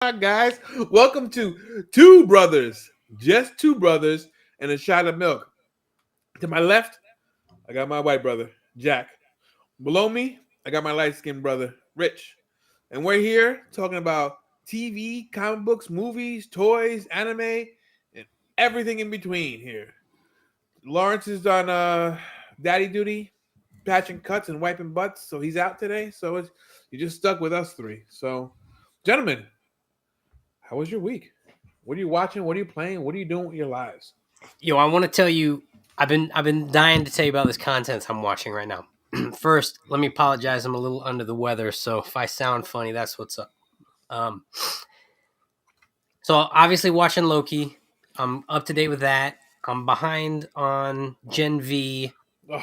Guys, welcome to Two Brothers, just two brothers and a shot of milk. To my left, I got my white brother, Jack. Below me, I got my light skinned brother, Rich. And we're here talking about TV, comic books, movies, toys, anime, and everything in between here. Lawrence is on daddy duty, patching cuts and wiping butts, so he's out today. You're just stuck with us three. So, gentlemen, how was your week? What are you watching? What are you playing? What are you doing with your lives? I want to tell you, I've been dying to tell you about this content I'm watching right now. First, let me apologize. I'm a little under the weather, so if I sound funny, that's what's up. Um, so obviously watching Loki. I'm up to date with that. I'm behind on Gen V. Ugh.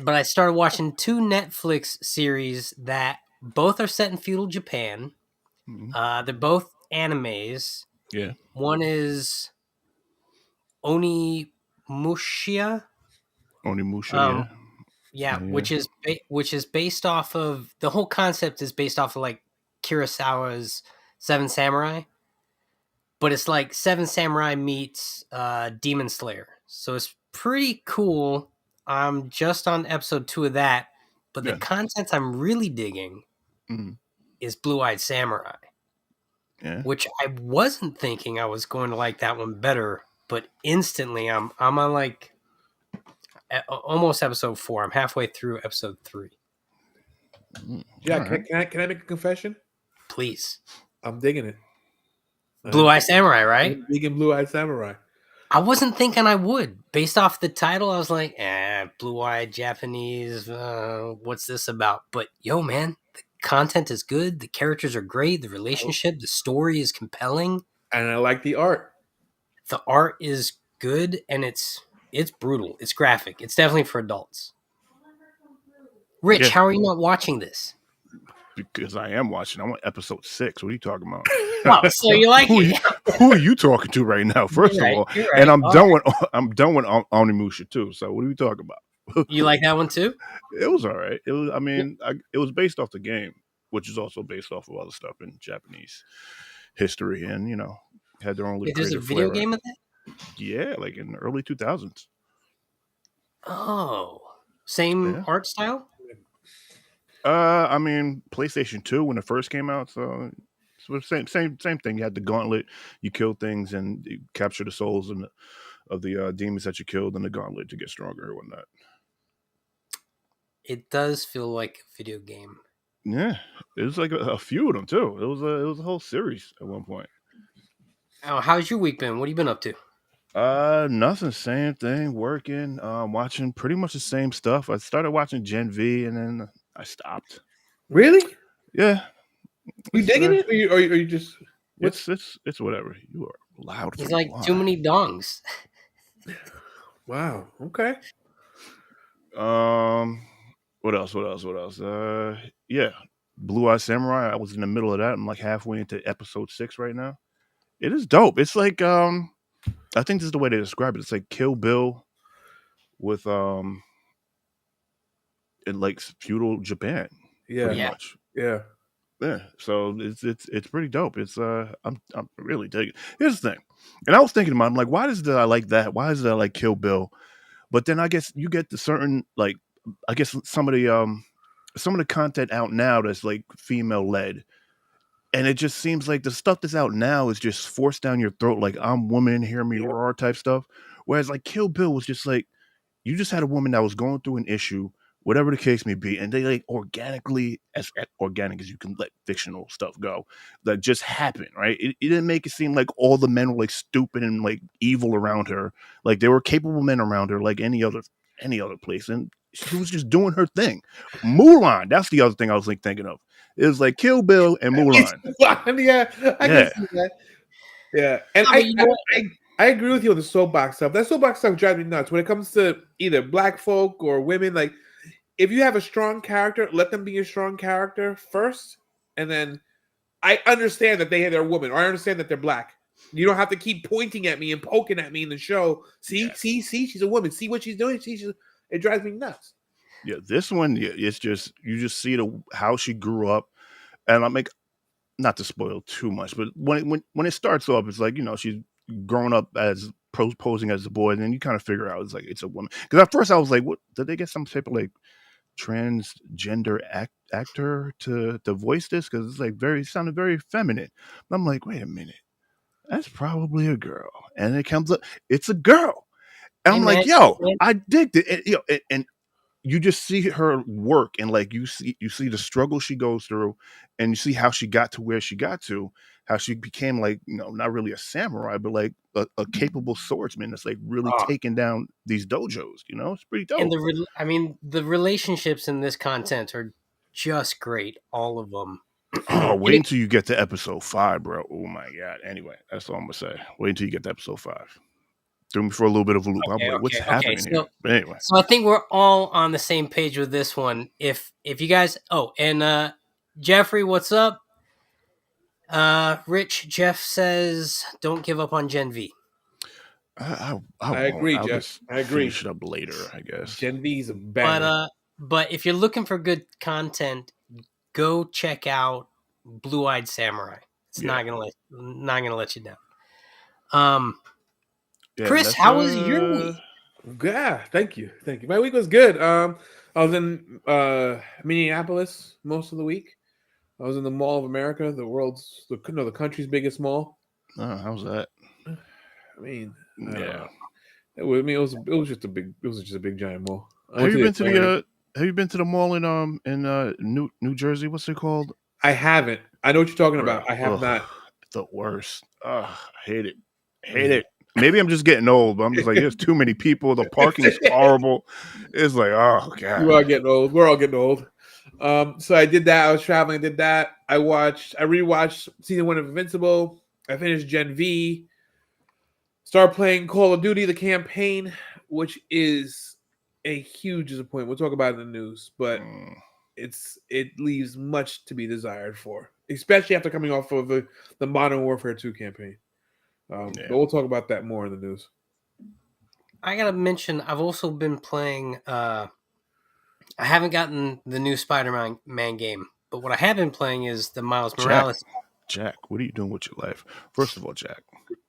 But I started watching two Netflix series that both are set in feudal Japan. Mhm. They're both animes. Yeah. One is Onimusha. Onimusha, Um, yeah. Yeah, Yeah. which is based off of the whole concept is based off of like Kurosawa's Seven Samurai, but it's like Seven Samurai meets Demon Slayer. So it's pretty cool. I'm just on episode 2 of that, but the Yeah. content I'm really digging Mhm. is Blue Eyed Samurai, Yeah. which I wasn't thinking I was going to like that one better, but instantly I'm on like almost episode 4. I'm halfway through episode 3. Yeah, All can, right. can I can I make a confession? Please. I'm digging it. Blue I'm, Eye Samurai, right? I'm digging Blue Eyed Samurai. I wasn't thinking I would. Based off the title, I was like, blue eyed Japanese, what's this about? But yo, man, the content is good. The characters are great. The relationship, the story is compelling. And I like the art. The art is good, and it's brutal. It's graphic. It's definitely for adults. Rich, Yeah. how are you not watching this? Because I am watching. I'm on episode 6. What are you talking about? Oh, so you like who, it? who are you talking to right now? First You're of right. all, You're and right. All right. I'm done with Onimusha too. So what are we talking about? You like that one too? It was all right. It was. I mean, it was based off the game, which is also based off of other stuff in Japanese history, and had their own little Wait, there's a creative video flair. game of that? Yeah, like in the early 2000s. Oh, same Yeah. art style? I mean, PlayStation 2 when it first came out, so same thing. You had the gauntlet, you kill things and you capture the souls of the demons that you killed in the gauntlet to get stronger or whatnot. It does feel like a video game. Yeah, it was like a few of them too. It was a whole series at one point. Oh, how's your week been? What have you been up to? Nothing. Same thing. Working. Watching pretty much the same stuff. I started watching Gen V and then I stopped. Really? Yeah, You it's digging it? Or you just what's it's whatever. You are loud for He's the like too blind. many dongs. wow? Okay. Um, what else? What else? What else? Yeah, Blue Eye Samurai. I was in the middle of that. I'm like halfway into episode 6 right now. It is dope. It's like I think this is the way they describe it. It's like Kill Bill with in like feudal Japan, pretty Yeah. Yeah. much. Yeah. Yeah, so it's pretty dope. I'm really digging. Here's the thing, and I was thinking about, I'm like, why is it that I like that? Why is it that I like Kill Bill? But then I guess you get the certain like, I guess some of the content out now that's like female led, and it just seems like the stuff that's out now is just forced down your throat, like I'm woman, hear me Yep. roar type stuff. Whereas like Kill Bill was just like you just had a woman that was going through an issue, whatever the case may be, and they like organically, as organic as you can let fictional stuff go, that just happened, right? It didn't make it seem like all the men were like stupid and like evil around her. Like there were capable men around her, like any other place, and she was just doing her thing. Mulan, that's the other thing I was like thinking of. It was like Kill Bill and Mulan. Yeah, I can Yeah, see that. Yeah, and No, but you know what? I agree with you on the soapbox stuff. That soapbox stuff drives me nuts when it comes to either black folk or women. Like, if you have a strong character, let them be a strong character first, and then I understand that they're a woman, or I understand that they're black. You don't have to keep pointing at me and poking at me in the show. See, yeah, see, she's a woman. See what she's doing. It drives me nuts. yeah. This one, yeah, it's just you just see how she grew up, and I'm like, not to spoil too much, but when it starts off, it's like, she's grown up as posing as a boy, and then you kind of figure out it's a woman. Because at first I was like, what, did they get some type of like transgender actor to voice this? Because it's like sounded very feminine. And I'm like, wait a minute, that's probably a girl, and it comes up, it's a girl, and Hey I'm man, like, yo, man, I digged it, and you just see her work, and like you see the struggle she goes through, and you see how she got to where she got to, how she became like, not really a samurai, but like a capable swordsman that's like really oh, taking down these dojos. It's pretty and dope. I mean, the relationships in this content are just great, all of them. Oh, And wait until you get to episode 5, bro. Oh my god. Anyway, that's all I'm gonna say. Wait until you get to episode 5. Threw me for a little bit of a loop. I'm like, what's okay. happening here? But anyway. So I think we're all on the same page with this one. If you guys, and Jeffrey, what's up? Rich Jeff says, "Don't give up on Gen V." I I won't. agree, I'll Jeff. just I agree. finish it up later, I guess. Gen V is a But banger. but if you're looking for good content, go check out Blue Eyed Samurai. It's Yeah. not gonna let you down. Yeah, Chris, how was your week? Yeah, thank you. My week was good. I was in Minneapolis most of the week. I was in the Mall of America, the country's biggest mall. how's that? I mean, I don't Yeah. know. It was just a big giant mall. I Have went you to the been to aquarium. the mall in New Jersey? What's it called? I haven't. I know what you're talking Bro, about. I have ugh, not. the worst. Ugh, I hate it. Hate it. Maybe I'm just getting old, but I'm just like, there's too many people. The parking's horrible. It's like, oh You god. are getting old. We're all getting old. So I did that. I was traveling. I did that. I rewatched season 1 of Invincible. I finished Gen V. Started playing Call of Duty, the campaign, which is a huge disappointment. We'll talk about it in the news, but Mm, it leaves much to be desired for, especially after coming off of the Modern Warfare 2 campaign. yeah. But we'll talk about that more in the news. I gotta mention, I've also been playing. I haven't gotten the new Spider-Man game, but what I have been playing is the Miles Jack, Morales. what are you doing with your life? First of all, Jack,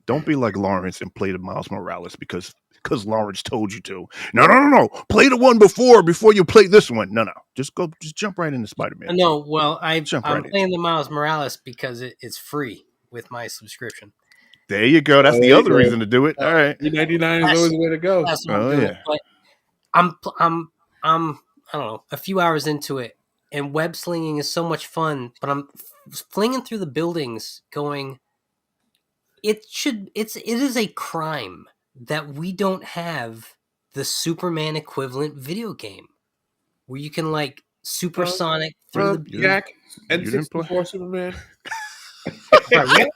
don't be like Lawrence and play the Miles Morales because Lawrence told you to. No. Play the one before you play this one. No. Just jump right into Spider-Man 2. No, well, Jump I'm right into playing it. the Miles Morales because it's free with my subscription. There you go. That's Oh, the there you other go. reason to do it. All right. $3.99 is always That's the way to go. that's what I'm Oh doing. yeah. But I'm I don't know, a few hours into it, and web slinging is so much fun. But I'm flinging through the buildings, going. It is a crime that we don't have the Superman equivalent video game where you can like supersonic through the You didn't Jack, you didn't play. N64 Superman. Sorry, what?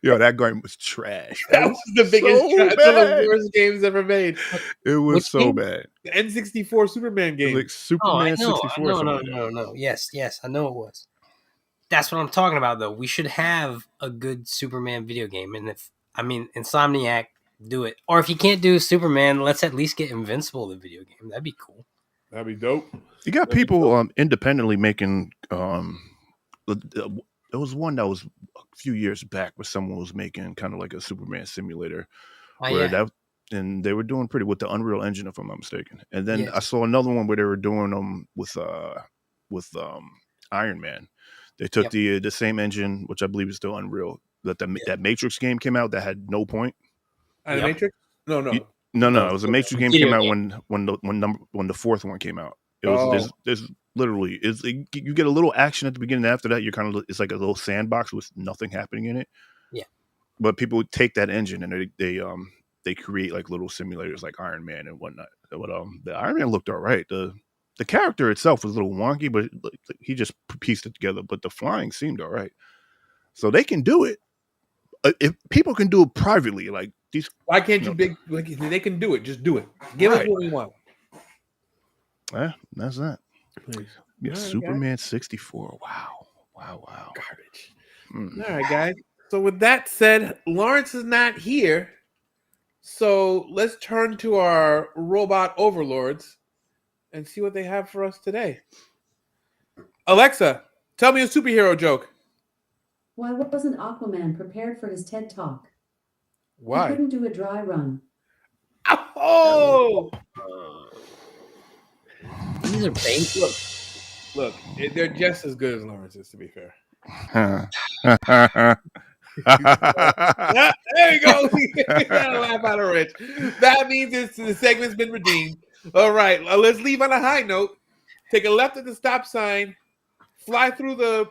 Yo, that game was trash. That That was was the biggest so trash. One of the bad. worst games ever made. It was Which so game? bad. The N64 Superman It was game. like Oh, I Superman know. 64 or No, something no, like that. no, no. Yes, I know it was. That's what I'm talking about, though. We should have a good Superman video game, and Insomniac, do it. Or if you can't do Superman, let's at least get Invincible, the video game. That'd be cool. That'd be dope. You got That'd be people dope. independently making there was one that was a few years back where someone was making kind of like a Superman simulator Oh, where yeah. and they were doing pretty with the Unreal Engine, if I'm not mistaken. And then Yes. I saw another one where they were doing them with Iron Man. They took Yep. the same engine, which I believe is still Unreal. That Matrix game came out that had no point. Yep. Animatrix? No. No, it was a Matrix game Video came out game. when the fourth one came out. It was Oh, there's literally you get a little action at the beginning. After that, you're kind of it's like a little sandbox with nothing happening in it. Yeah. But people take that engine and they create like little simulators like Iron Man and whatnot. But the Iron Man looked all right. The character itself was a little wonky, but he just pieced it together. But the flying seemed all right. So they can do it. If people can do it privately, like these. why can't you big? Like they can do it. Just do it. Give us Right. what we want. That's that. Please. Yeah, All right, Superman 64. Wow. Garbage. Mm. All right, guys. So with that said, Lawrence is not here. So let's turn to our robot overlords and see what they have for us today. Alexa, Tell me a superhero joke. Why wasn't Aquaman prepared for his TED Talk? He Why? couldn't do a dry run. Oh, These are basic. look, they're just as good as Lawrence's, to be fair. There you go. Gotta laugh out of Rich. That means the segment's been redeemed. All right, let's leave on a high note. Take a left at the stop sign, fly over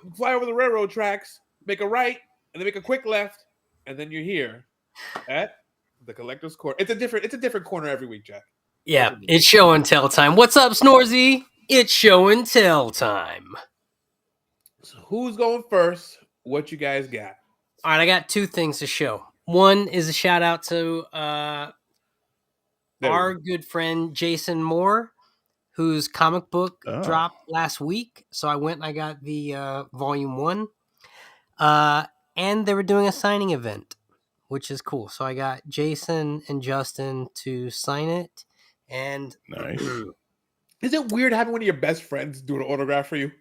the railroad tracks, make a right, and then make a quick left, and then you're here at the collector's corner. It's a different corner every week, Jack. Yeah, it's show and tell time. What's up, Snorzy? It's show and tell time. So who's going first? What you guys got? All right, I got two things to show. One is a shout out to our good friend Jason Moore, whose comic book dropped last week. So I went and I got the volume 1. And they were doing a signing event, which is cool. So I got Jason and Justin to sign it. And nice. Is it weird having one of your best friends do an autograph for you?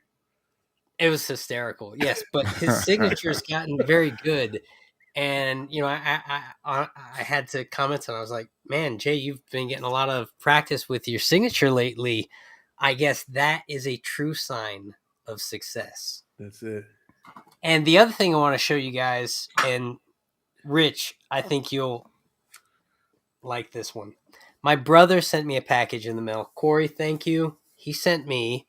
It was hysterical, yes. But his signature's gotten very good. And, you know, I had to comment and I was like, man, Jay, you've been getting a lot of practice with your signature lately. I guess that is a true sign of success. That's it. And the other thing I want to show you guys, and Rich, I think you'll like this one. My brother sent me a package in the mail. Corey, thank you. He sent me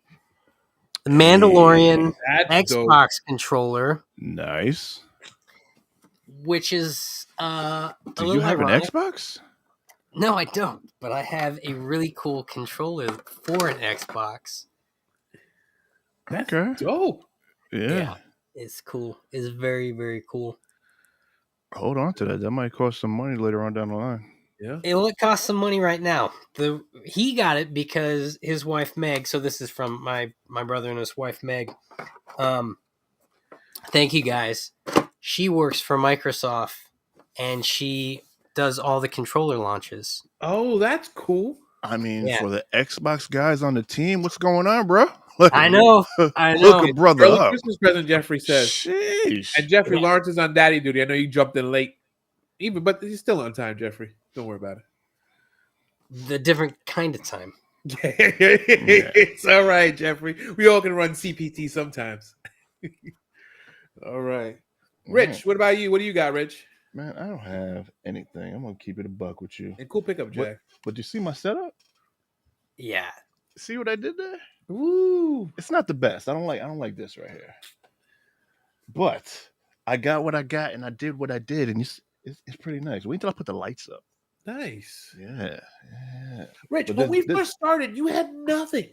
the Mandalorian Xbox controller. Nice. Which is Do you have ironic. An Xbox? No, I don't. But I have a really cool controller for an Xbox. That's dope. Yeah. It's cool. It's very, very cool. Hold on to that. That might cost some money later on down the line. Yeah. It costs some money right now. He got it because his wife Meg. So this is from my brother and his wife Meg. Thank you guys. She works for Microsoft and she does all the controller launches. Oh, that's cool. I mean, for the Xbox guys on the team, what's going on, bro? I know. Look a brother early up. Christmas present, Jeffrey says. Sheesh. And Jeffrey Lawrence is on daddy duty. I know you jumped in late. But he's still on time, Jeffrey. Don't worry about it. The different kind of time. It's all right, Jeffrey. We all can run CPT sometimes. All right. Rich, what about you? What do you got, Rich? Man, I don't have anything. I'm going to keep it a buck with you. And cool pickup, Jack. But you see my setup? Yeah. See what I did there? Ooh. It's not the best. I don't like this right here. But I got what I got and I did what I did. And it's pretty nice. Wait until I put the lights up. Nice. Yeah. Rich, when we first started, you had nothing.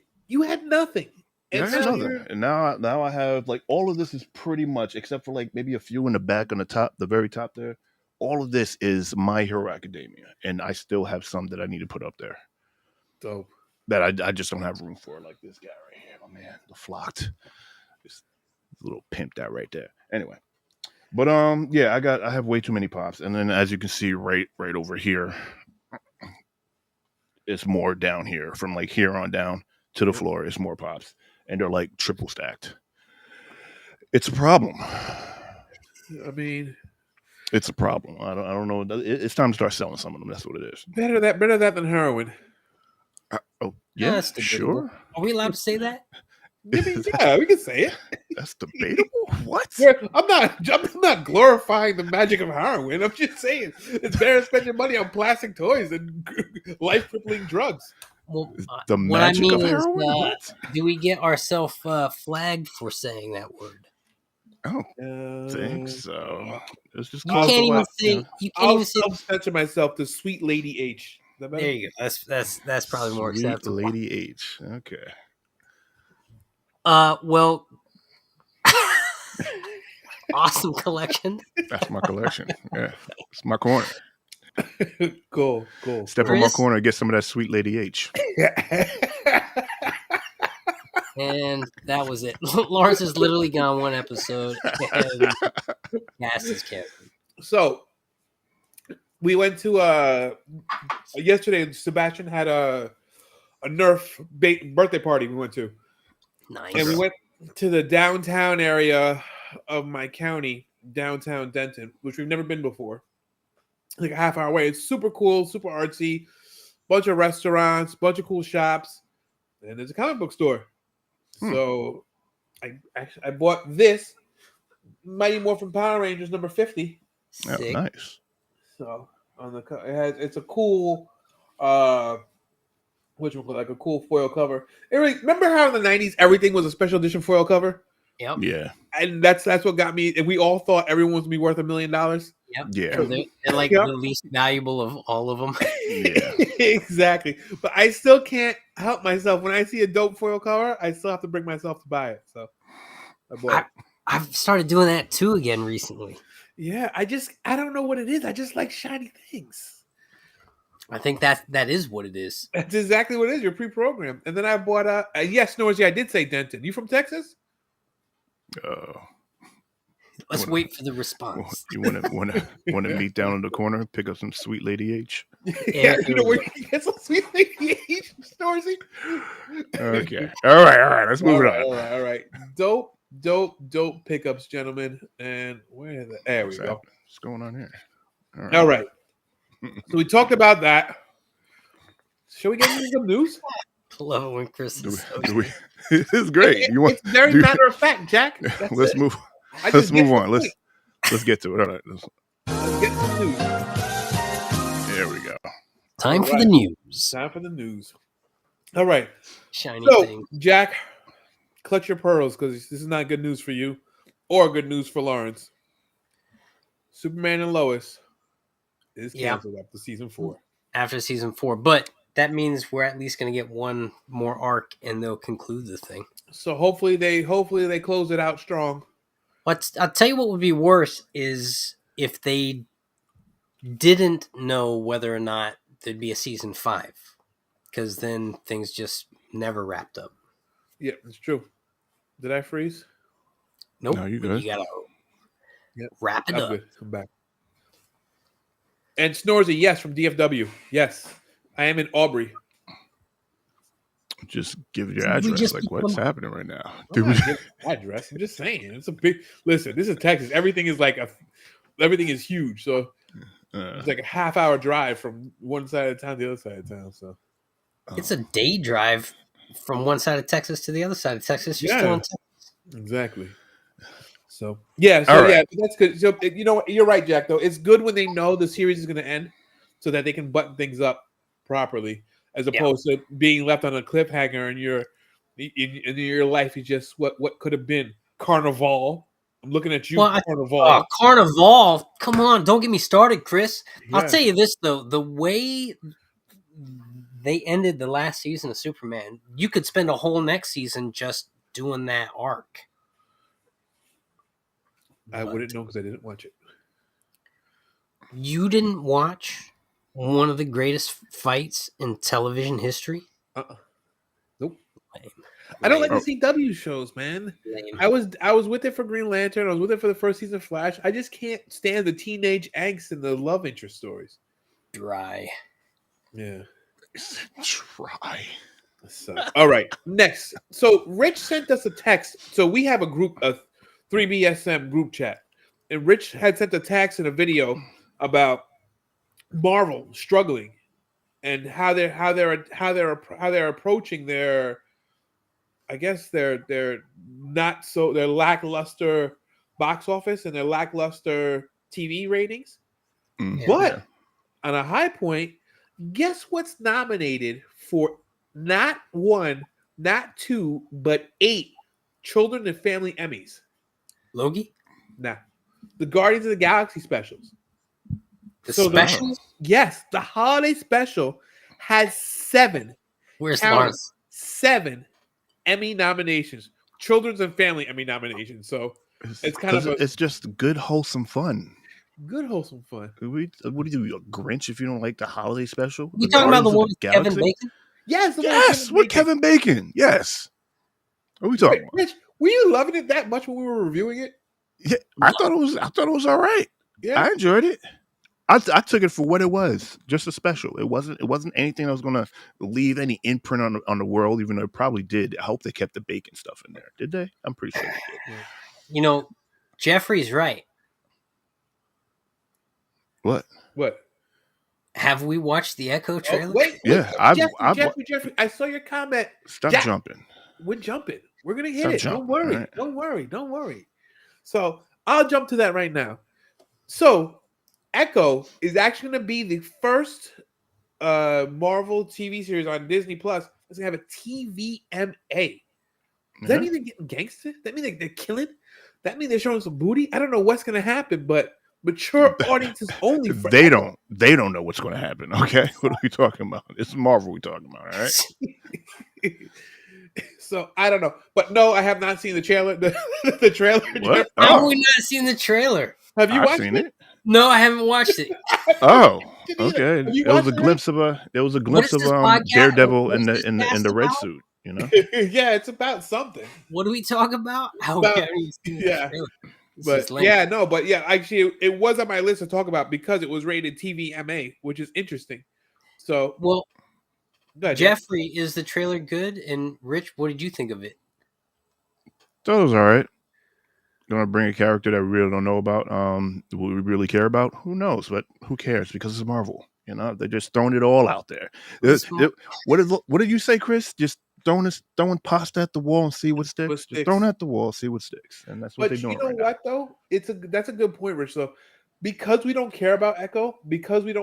And now I have like all of this is pretty much, except for like maybe a few in the back on the top, the very top there. All of this is My Hero Academia, and I still have some that I need to put up there. Dope. That I just don't have room for, like this guy right here, my man, the Flocked, this little pimp that right there. Anyway, but yeah, I have way too many pops, and then as you can see, right over here, it's more down here from like here on down to the floor. It's more pops. And they're like triple stacked. It's a problem. I mean, it's a problem. I don't know. It's time to start selling some of them. That's what it is. Better that than heroin. Oh yeah, that's sure. Are we allowed to say that? Yeah, we can say it. That's debatable. What? I'm not glorifying the magic of heroin. I'm just saying it's better to spend your money on plastic toys than life-crippling drugs. Well, the magic of heroin. Do we get ourselves flagged for saying that word? I don't think so. It's just you can't even say. You can't even say. I'll censor myself to Sweet Lady H. There you go. That's probably more acceptable. Sweet Lady H. Okay. Well, awesome collection. That's my collection. Yeah, it's my corner. Cool. Step on my corner and get some of that Sweet Lady H. And that was it. Lawrence has literally gone one episode and gas is canceled. So we went to yesterday. Sebastian had a Nerf birthday party we went to. Nice. And to the downtown area of my county, downtown Denton, which we've never been before. Like a half hour away. It's super cool, super artsy. Bunch of restaurants, bunch of cool shops, and there's a comic book store. So I bought this Mighty Morphin Power Rangers number 50. Oh, Sick. nice. So on the it's a cool like a cool foil cover. Remember how in the 90s everything was a special edition foil cover? Yep. Yeah. And that's what got me. And we all thought everyone was gonna be worth $1 million. Yep. Yeah. So they're like Yep. the least valuable of all of them. Yeah. Exactly. But I still can't help myself. When I see a dope foil cover, I still have to bring myself to buy it. So I bought it. I've started doing that too again recently. Yeah, I don't know what it is. I just like shiny things. I think that is what it is. That's exactly what it is. You're pre-programmed. And then I bought yes, Norsey, I did say Denton. You from Texas? Let's wait for the response. You want to meet down in the corner, pick up some Sweet Lady H? Yeah, you know where you can get some Sweet Lady H, Norsey? Okay. All right. Let's move it on. All right. Dope pickups, gentlemen. And there we go. What's going on here? All right. So we talked about that. Shall we get into some news? I love it when Chris is It's great. It's very matter of fact, Jack. Let's move on. Let's get to it. All right. Let's get to the news. There we go. Time for the news. Time for the news. All right. Shiny So, thing. Jack, clutch your pearls because this is not good news for you or good news for Lawrence. Superman and Lois is canceled after season 4. After season 4. But that means we're at least going to get one more arc and they'll conclude the thing. So hopefully they close it out strong. But I'll tell you what would be worse is if they didn't know whether or not there'd be a season 5. Because then things just never wrapped up. Yeah, it's true. Did I freeze? Nope. No, you good. You gotta wrap it up. Good. Come back. And Snorzy, yes, from DFW. Yes. I am in Aubrey. Just give your address. Like, what's happening right now? I'm not giving my address. I'm just saying. It's a big... Listen, this is Texas. Everything is huge. So it's like a half-hour drive from one side of town to the other side of town. So it's a day drive from one side of Texas to the other side of Texas. You're still in Texas. Exactly. So that's good. So you're right, Jack. Though it's good when they know the series is going to end, so that they can button things up properly, as opposed to being left on a cliffhanger and your life is just what could have been. Carnival. I'm looking at you, Carnival. Carnival. Come on, don't get me started, Chris. Yeah. I'll tell you this though: the way they ended the last season of Superman, you could spend a whole next season just doing that arc. I wouldn't know because I didn't watch it. You didn't watch one of the greatest fights in television history? Nope. Lame. I don't like the CW shows, man. Lame. I was with it for Green Lantern. I was with it for the first season of Flash. I just can't stand the teenage angst and the love interest stories. Dry. Yeah. Try. So, all right. Next. So Rich sent us a text. So we have a 3BSM group chat, and Rich had sent a text and a video about Marvel struggling and how they're approaching their, I guess their lackluster box office and their lackluster TV ratings. But on a high point, guess what's nominated for not 1, not 2, but 8 Children and Family Emmys? Logie? Nah. The Guardians of the Galaxy specials. The specials? Yes, the holiday special has 7. Where's Lawrence? 7 Emmy nominations. Children's and Family Emmy nominations. So it's just good, wholesome fun. Good, wholesome fun. What do you do? You a Grinch if you don't like the holiday special? You talking about the one with Kevin Bacon? Yes, with Kevin Bacon. Yes. What are we talking about? Rich, were you loving it that much when we were reviewing it? Yeah, I thought it was all right. Yeah, I enjoyed it. I took it for what it was, just a special. It wasn't anything that was going to leave any imprint on the world, even though it probably did. I hope they kept the bacon stuff in there. Did they? I'm pretty sure they did. You know, Jeffrey's right. What? What? Have we watched the Echo trailer? Oh, wait. Yeah, Jeffrey. I saw your comment. Stop Jack, jumping. we're jumping. We're gonna hit Stop it. jumping, Don't all right? Don't worry. So I'll jump to that right now. So Echo is actually gonna be the first Marvel TV series on Disney Plus that's gonna have a TVMA. Does that mean they're getting gangster? That mean they're killing? That mean they're showing some booty? I don't know what's gonna happen, but mature audiences only. For They Echo. don't know what's going to happen. Okay, what are we talking about? It's Marvel we talking about. All right. So I don't know, but no, I have not seen the trailer. The trailer. What? How have Oh, we not seen the trailer? Have you I've watched seen it. No, I haven't watched it. Oh, Didn't either. okay. Have you It was a watched it? glimpse of a. It was a What glimpse is of this podcast? Daredevil What in is this the cast red about? suit. You know. Yeah, it's about something. What do we talk about? How About- we haven't even seen the yeah. trailer. This But is lame. yeah, no, but yeah, actually, it was on my list to talk about because it was rated TVMA, which is interesting. So, Well, go ahead, Jeff. Jeffrey, is the trailer good? And Rich, what did you think of it? So it was all right. Going to bring a character that we really don't know about. Will we really care about? Who knows? But who cares? Because it's Marvel. You know, they're just throwing it all out there. What did you say, Chris? Just throwing pasta at the wall and see what sticks. What Just sticks. throwing at the wall, see what sticks, and that's what But they're you doing know right what though? That's a good point, Rich. So because we don't care about Echo, because we're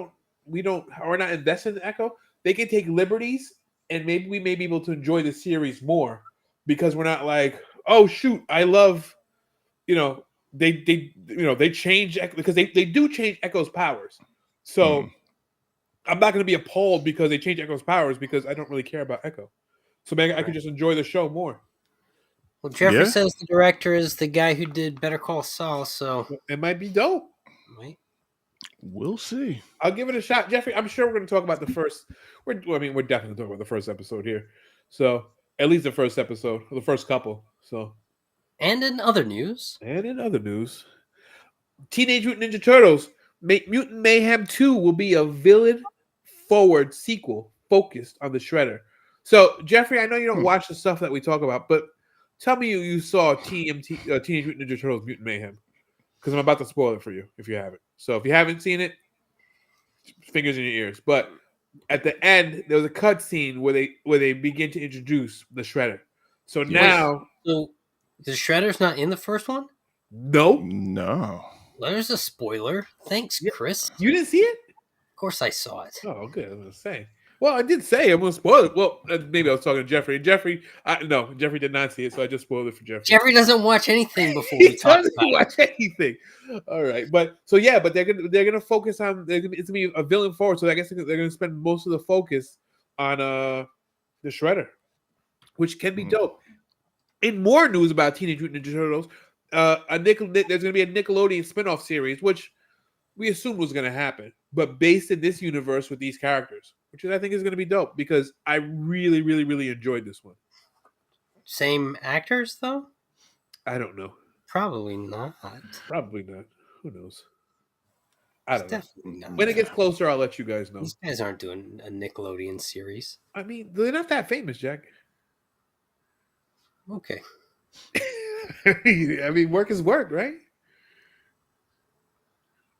not invested in Echo, they can take liberties, and maybe we may be able to enjoy the series more because we're not like, oh shoot, I love, they change because they do change Echo's powers. So I'm not going to be appalled because they change Echo's powers because I don't really care about Echo. So maybe I could just enjoy the show more. Well, Jeffrey Yeah. says the director is the guy who did Better Call Saul, so It might be dope. right? We'll see. I'll give it a shot, Jeffrey. I'm sure we're going to talk about the first. We're definitely talking about the first episode here. So at least the first episode, the first couple. So, And in other news, and in other news, Teenage Mutant Ninja Turtles Mutant Mayhem 2 will be a villain-forward sequel focused on the Shredder. So, Jeffrey, I know you don't watch the stuff that we talk about, but tell me you saw Teenage Mutant Ninja Turtles Mutant Mayhem, because I'm about to spoil it for you if you haven't. So, if you haven't seen it, fingers in your ears. But at the end, there was a cut scene where they begin to introduce the Shredder. So now, so the Shredder's not in the first one. no, Well, there's a spoiler. Thanks, Chris. you didn't see it. Of course, I saw it. Oh, good. I was gonna say. Well, I did say I'm gonna spoil it. Well, maybe I was talking to Jeffrey. Jeffrey did not see it, so I just spoiled it for Jeffrey. Jeffrey doesn't watch anything before we He talk doesn't about it. watch anything. All right, but they're gonna focus on. It's gonna be a villain forward. So I guess they're gonna spend most of the focus on the Shredder, which can be dope. In more news about Teenage Mutant Ninja Turtles, there's going to be a Nickelodeon spinoff series, which we assumed was going to happen, but based in this universe with these characters, which I think is going to be dope because I really, really, really enjoyed this one. Same actors, though? I don't know. Probably not. Probably not. Who knows? I don't know. Definitely not. When it gets closer, I'll let you guys know. These guys aren't doing a Nickelodeon series. I mean, they're not that famous, Jack. Okay. I mean, work is work, right?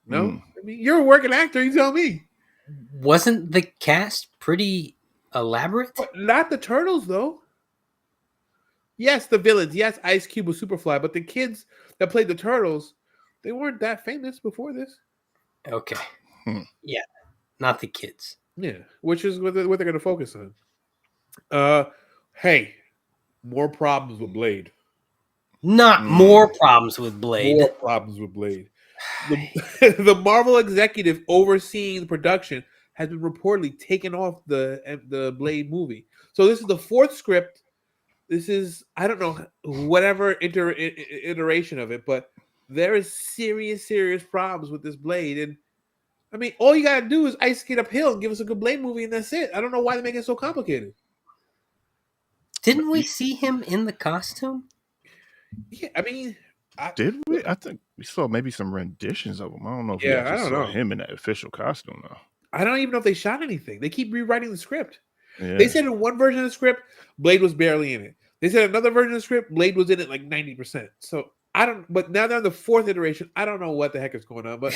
No? I mean, you're a working actor, you tell me. Wasn't the cast pretty elaborate? But not the Turtles, though. Yes, the villains. Yes, Ice Cube was Superfly, but the kids that played the Turtles, they weren't that famous before this. Okay. Yeah, not the kids. Yeah, which is what they're going to focus on. Hey, more problems with Blade. Not more problems with Blade. More problems with Blade. The Marvel executive overseeing the production has been reportedly taken off the Blade movie. So this is the fourth script. This is, I don't know, whatever iteration of it, but there is serious problems with this Blade. And I mean, all you got to do is ice skate uphill and give us a good Blade movie, and that's it. I don't know why they make it so complicated. Didn't we see him in the costume? Yeah, I mean, did we? I think We saw maybe some renditions of him. I don't know if we Yeah, I actually don't saw know. him in that official costume though. I don't even know if they shot anything. They keep rewriting the script. Yeah. They said in one version of the script, Blade was barely in it. They said another version of the script, Blade was in it like 90%. So I don't. But now they're on the fourth iteration. I don't know what the heck is going on. But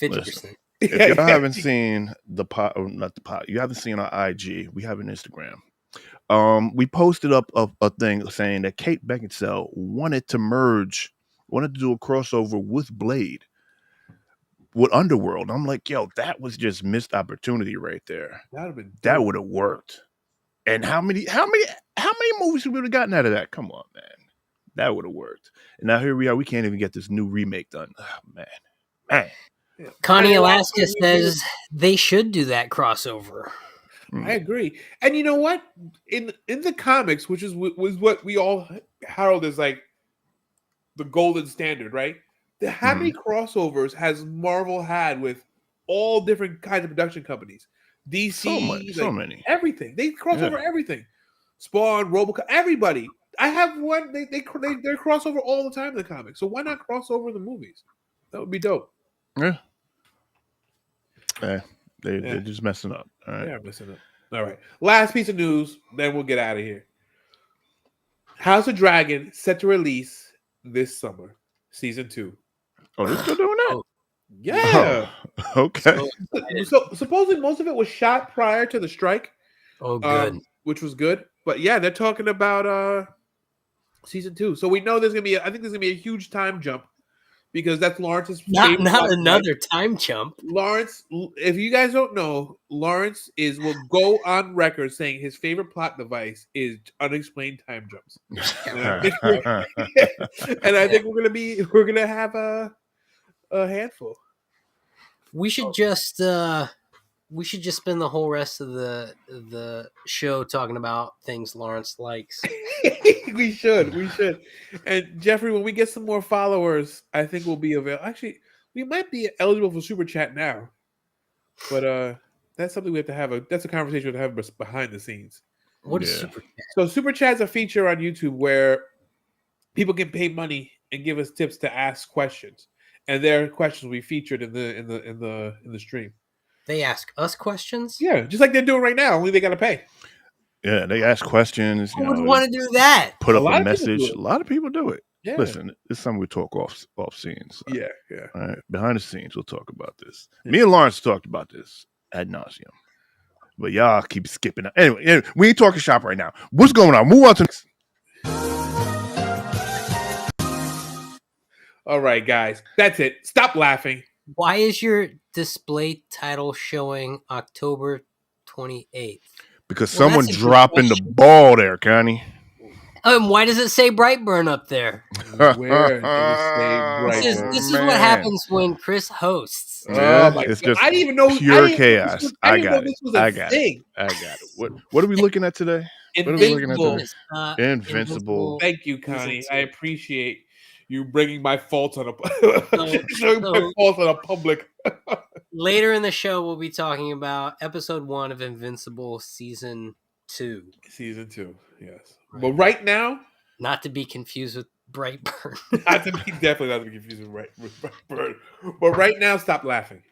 50%. If y'all haven't seen the pot, or not the pot, you haven't seen our IG. We have an Instagram. We posted up a thing saying that Kate Beckinsale wanted to do a crossover with Blade, with Underworld. I'm like, yo, that was just missed opportunity right there. that would have been That dope. would have worked. And how many movies we would have gotten out of that? Come on, man. That would have worked. And now here we are. We can't even get this new remake done. Oh, man. Yeah. Connie And Alaska lastly, says they should do that crossover. I agree. And you know what? In the comics, which was what we all herald as like the golden standard, right? How many crossovers has Marvel had with all different kinds of production companies? DC, So many. everything. They cross over everything. Spawn, Robocop, everybody. I have one. They cross over all the time in the comics. So why not cross over the movies? That would be dope. Yeah. They're just messing up. All right. They are messing up. All right. Last piece of news, then we'll get out of here. House of Dragon set to release this summer, season 2. Oh, they're still doing that? Oh, Yeah. Oh, okay. So supposedly most of it was shot prior to the strike. good. Which was good. But yeah, they're talking about season 2. So we know there's gonna be I think there's gonna be a huge time jump because that's Lawrence's favorite Not plot another device. time jump. Lawrence, if you guys don't know, Lawrence will go on record saying his favorite plot device is unexplained time jumps. And I think we're gonna have a handful. We should just spend the whole rest of the show talking about things Lawrence likes. we should. And Jeffrey, when we get some more followers, I think we'll be available. Actually, we might be eligible for super chat now, but that's something we have to have. That's a conversation we have to have behind the scenes. What is super chat? So super chat's a feature on YouTube where people can pay money and give us tips to ask questions, and their questions will be featured in the stream. They ask us questions? Yeah, just like they're doing right now. Only they got to pay. Yeah, they ask questions. Who would want to do that? Put up lot a of people do message. it. A lot of people do it. Yeah. Listen, it's something we talk off scenes. Yeah. All right, behind the scenes, we'll talk about this. Me and Lawrence talked about this ad nauseum, but y'all keep skipping. Anyway, we ain't talking shop right now. What's going on? Move on to next. All right, guys, that's it. Stop laughing. Why is your display title showing October 28th? Because Well, someone that's a good dropping the question. ball there, Connie. Why does it say Brightburn up there? Where does it say Brightburn? This is what happens when Chris hosts. Oh my it's God. just I didn't even know pure I didn't chaos. Know I this got was, it. I got thing. I got it. What are we looking at today? What are we looking at Invincible. today? Invincible. Thank you, Connie. I appreciate you bringing my faults on my faults on a public. Later in the show, we'll be talking about episode 1 of Invincible season 2. Season 2, yes. Right. But right now, not to be confused with Brightburn. Definitely not to be confused with Brightburn. But right now, stop laughing.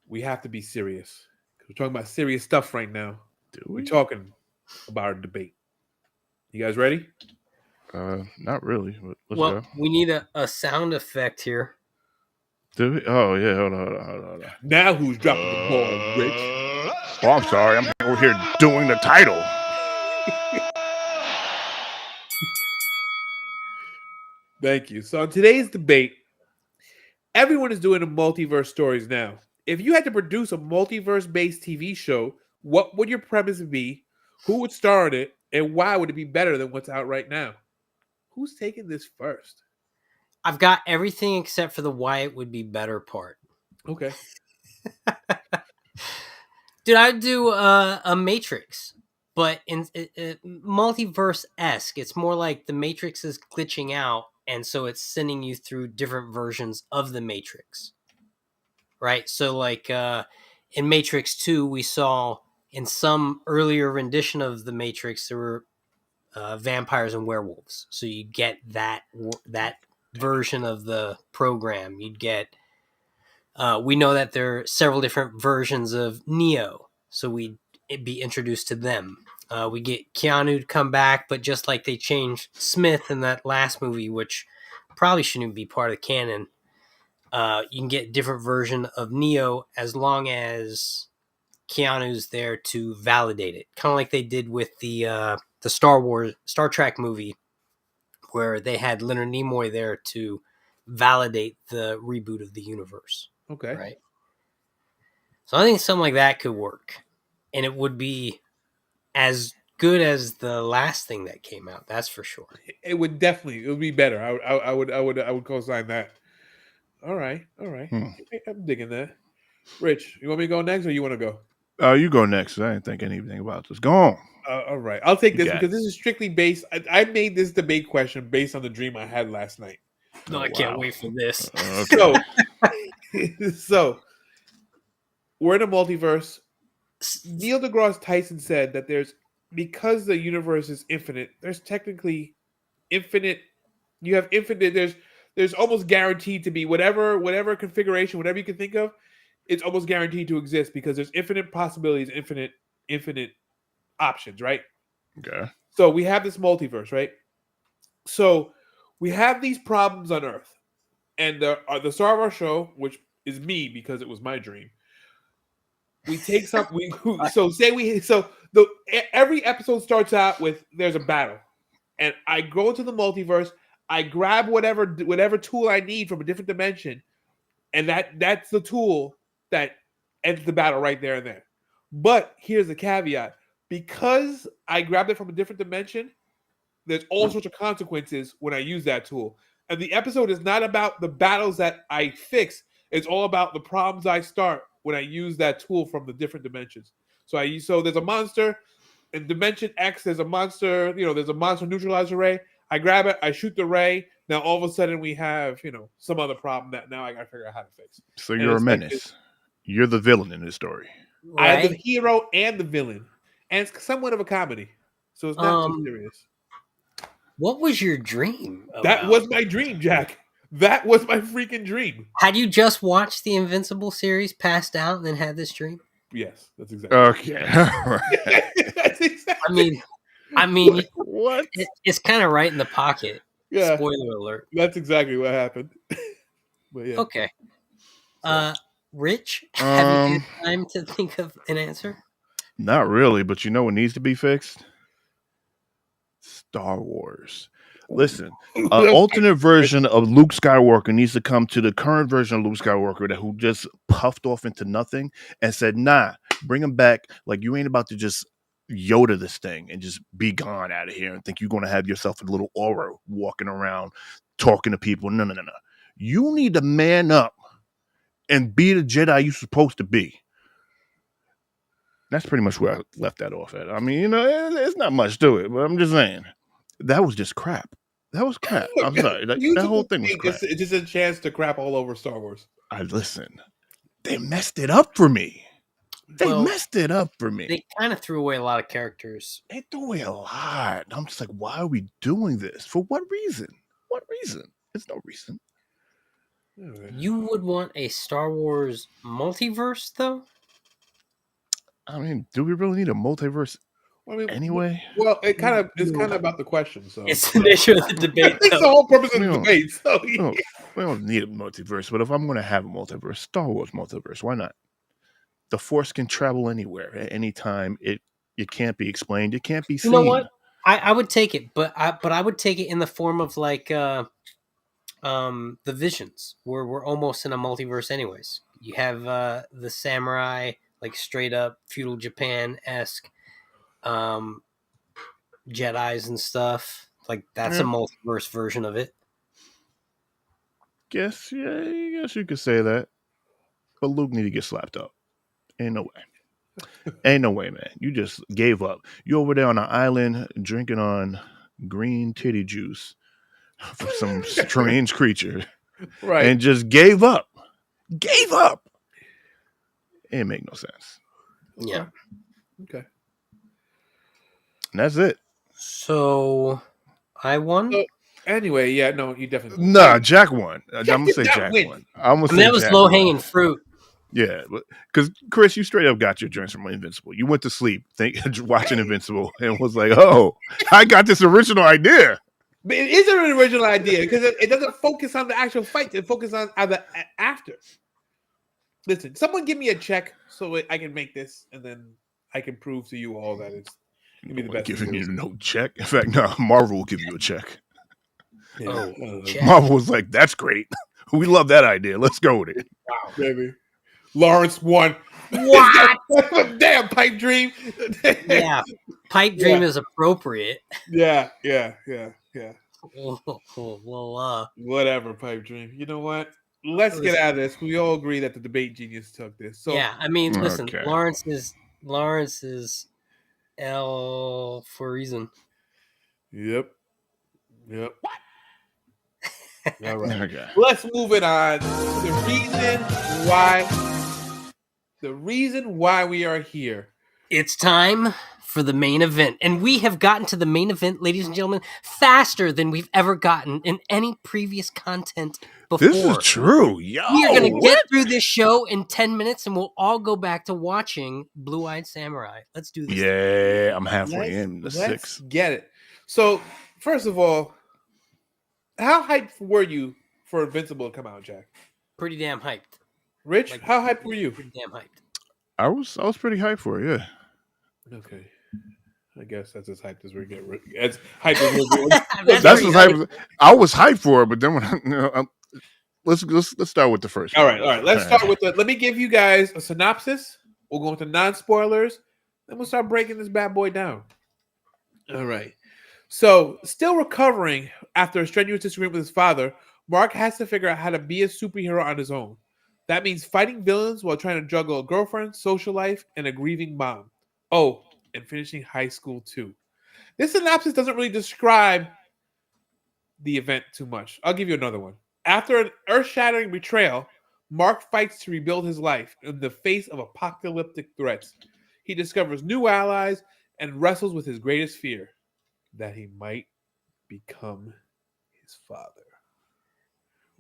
We have to be serious. We're talking about serious stuff right now. We're talking about our debate. You guys ready? Not really. But let's well, go. We need a sound effect here. Do we? Oh yeah, hold on. Now who's dropping the ball, Rich? Oh, I'm sorry. I'm over here doing the title. Thank you. So in today's debate, everyone is doing a multiverse stories now. If you had to produce a multiverse-based TV show, what would your premise be? Who would star in it? And why would it be better than what's out right now? Who's taking this first? I've got everything except for the why it would be better part. Okay. Dude, I'd do a Matrix, but in multiverse-esque. It's more like the Matrix is glitching out, and so it's sending you through different versions of the Matrix. Right? So like in Matrix 2, we saw in some earlier rendition of the Matrix, there were vampires and werewolves. So you get that version of the program. You'd get. We know that there are several different versions of Neo, so we'd be introduced to them. We get Keanu to come back, but just like they changed Smith in that last movie, which probably shouldn't be part of the canon, you can get a different version of Neo as long as Keanu's there to validate it. Kind of like they did with the Star Trek movie, where they had Leonard Nimoy there to validate the reboot of the universe. Okay. Right. So I think something like that could work, and it would be as good as the last thing that came out. That's for sure. It would be better. I would co-sign that. All right. I'm digging that. Rich, you want me to go next, or you want to go? You go next. I didn't think anything about this. Go on. All right, I'll take You this got because it. this is strictly based. I made this debate question based on the dream I had last night. No, I can't wait for this. Okay. So we're in a multiverse. Neil deGrasse Tyson said that because the universe is infinite, there's technically infinite. You have infinite. There's almost guaranteed to be whatever configuration, whatever you can think of. It's almost guaranteed to exist because there's infinite possibilities, infinite options, right? Okay. So we have this multiverse, right? So we have these problems on Earth, and the star of our show, which is me because it was my dream. We take some. Every episode starts out with there's a battle, and I go to the multiverse. I grab whatever tool I need from a different dimension, and that's the tool that ends the battle right there and there. But here's the caveat: because I grabbed it from a different dimension, there's all sorts of consequences when I use that tool. And the episode is not about the battles that I fix. It's all about the problems I start when I use that tool from the different dimensions. So there's a monster in dimension X. There's a monster. There's a monster neutralizer ray. I grab it. I shoot the ray. Now all of a sudden we have some other problem that now I got to figure out how to fix. So And you're a it's like menace. You're the villain in this story. I am the Right? hero and the villain, and it's somewhat of a comedy, so it's not too serious. What was your dream about? That was my dream, Jack. That was my freaking dream. Had you just watched the Invincible series, passed out, and then had this dream? Yes, that's exactly. Okay. All right. That's exactly. I mean, What? it's kind of right in the pocket. Yeah, Spoiler alert. that's exactly what happened. But yeah. Okay. So. Rich, have you had time to think of an answer? Not really, but you know what needs to be fixed? Star Wars. Listen, an alternate version of Luke Skywalker needs to come to the current version of Luke Skywalker who just puffed off into nothing and said, nah, bring him back. Like, you ain't about to just Yoda this thing and just be gone out of here and think you're going to have yourself a little aura walking around talking to people. No. You need to man up and be the Jedi you're supposed to be. That's pretty much where I left that off at. I mean, it's not much to it, but I'm just saying that was just crap. That was crap. I'm sorry. That whole thing was crap. It's just a chance to crap all over Star Wars. Listen. They messed it up for me. They kind of threw away a lot of characters. They threw away a lot. I'm just like, why are we doing this? For what reason? What reason? There's no reason. You would want a Star Wars multiverse, though? I mean, do we really need a multiverse anyway? Well, it's kind of about the question. So it's the nature of the debate. It's the whole purpose of the debate. So we don't need a multiverse, but if I'm going to have a multiverse, Star Wars multiverse, why not? The Force can travel anywhere at any time. It can't be explained. It can't be seen. You know what? I would take it, but I would take it in the form of like the Visions, where we're almost in a multiverse, anyways. You have the samurai, like straight up feudal Japan-esque Jedis and stuff. Like that's a multiverse version of it. Guess you could say that. But Luke need to get slapped up. Ain't no way. Ain't no way, man. You just gave up. You over there on an island drinking on green titty juice from some strange creature. Right. And just gave up. Gave up. It didn't make no sense. Yeah. Okay. And that's it. So I won. Anyway, yeah, no, you definitely. Nah, Jack won. I'm Jack gonna did say not Jack win. won. I'm gonna I mean, say that was Jack low won. hanging fruit. Yeah, because Chris, you straight up got your joints from Invincible. You went to sleep watching Invincible and was like, "Oh, I got this original idea." But it is an original idea because it doesn't focus on the actual fight. It focuses on the after. Listen, someone give me a check so I can make this, and then I can prove to you all that it's gonna be No the one best. giving you no check. In fact, no, Marvel will give you a check. Oh, check. Marvel was like, "That's great. We love that idea. Let's go with it." Wow. baby. Lawrence won. What? Damn pipe dream. Yeah, pipe dream is appropriate. yeah. Well, Whatever, pipe dream. You know what? Let's get out of this. We all agree that the debate genius took this. So yeah. I mean, listen, Okay. Lawrence is L for a reason. Yep. All right. Okay. Let's move it on. The reason why we are here. It's time for the main event. And we have gotten to the main event, ladies and gentlemen, faster than we've ever gotten in any previous content before. This is true. Yo, We are going to what? get through this show in 10 minutes and we'll all go back to watching Blue Eyed Samurai. Let's do this. Yeah, I'm halfway in the Let's 6. get it. So, first of all, how hyped were you for Invincible to come out, Jack? Pretty damn hyped. Rich, Like, how hyped were you? Pretty damn hyped. I was pretty hyped for it. Yeah. Okay. I guess that's as hyped as we get. As hyped as we're getting. That's pretty as hyped. I was hyped for it, but then when let's start with the first. All right. Let's start with let me give you guys a synopsis. We'll go into non-spoilers. Then we'll start breaking this bad boy down. All right. So, still recovering after a strenuous disagreement with his father, Mark has to figure out how to be a superhero on his own. That means fighting villains while trying to juggle a girlfriend, social life, and a grieving mom. Oh, and finishing high school too. This synopsis doesn't really describe the event too much. I'll give you another one. After an earth-shattering betrayal, Mark fights to rebuild his life in the face of apocalyptic threats. He discovers new allies and wrestles with his greatest fear, that he might become his father.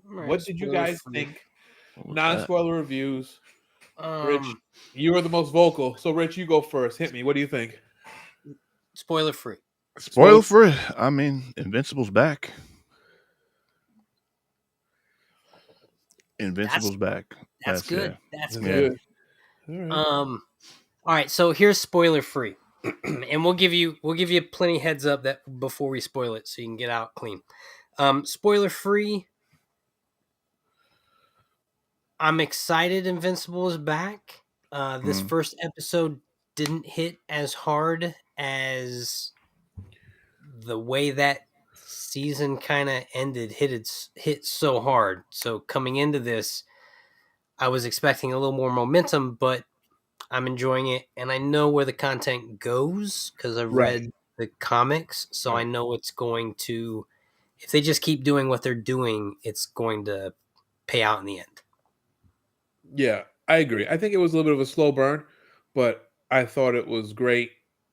Right, What did you guys think? Non-spoiler reviews. Rich, you are the most vocal. So, Rich, you go first. Hit me. What do you think? Spoiler free. Spoiler free. I mean, Invincible's back. Invincible's back. That's good. Yeah. That's Yeah. good. All right. All right, so here's spoiler free. And we'll give you plenty heads up that before we spoil it so you can get out clean. Spoiler free. I'm excited Invincible is back. This first episode didn't hit as hard as the way that season kind of ended. Hit so hard. So coming into this, I was expecting a little more momentum, but I'm enjoying it, and I know where the content goes because I've read the comics, so I know it's going to. If they just keep doing what they're doing, it's going to pay out in the end. Yeah, I agree. I think it was a little bit of a slow burn, but I thought it was great.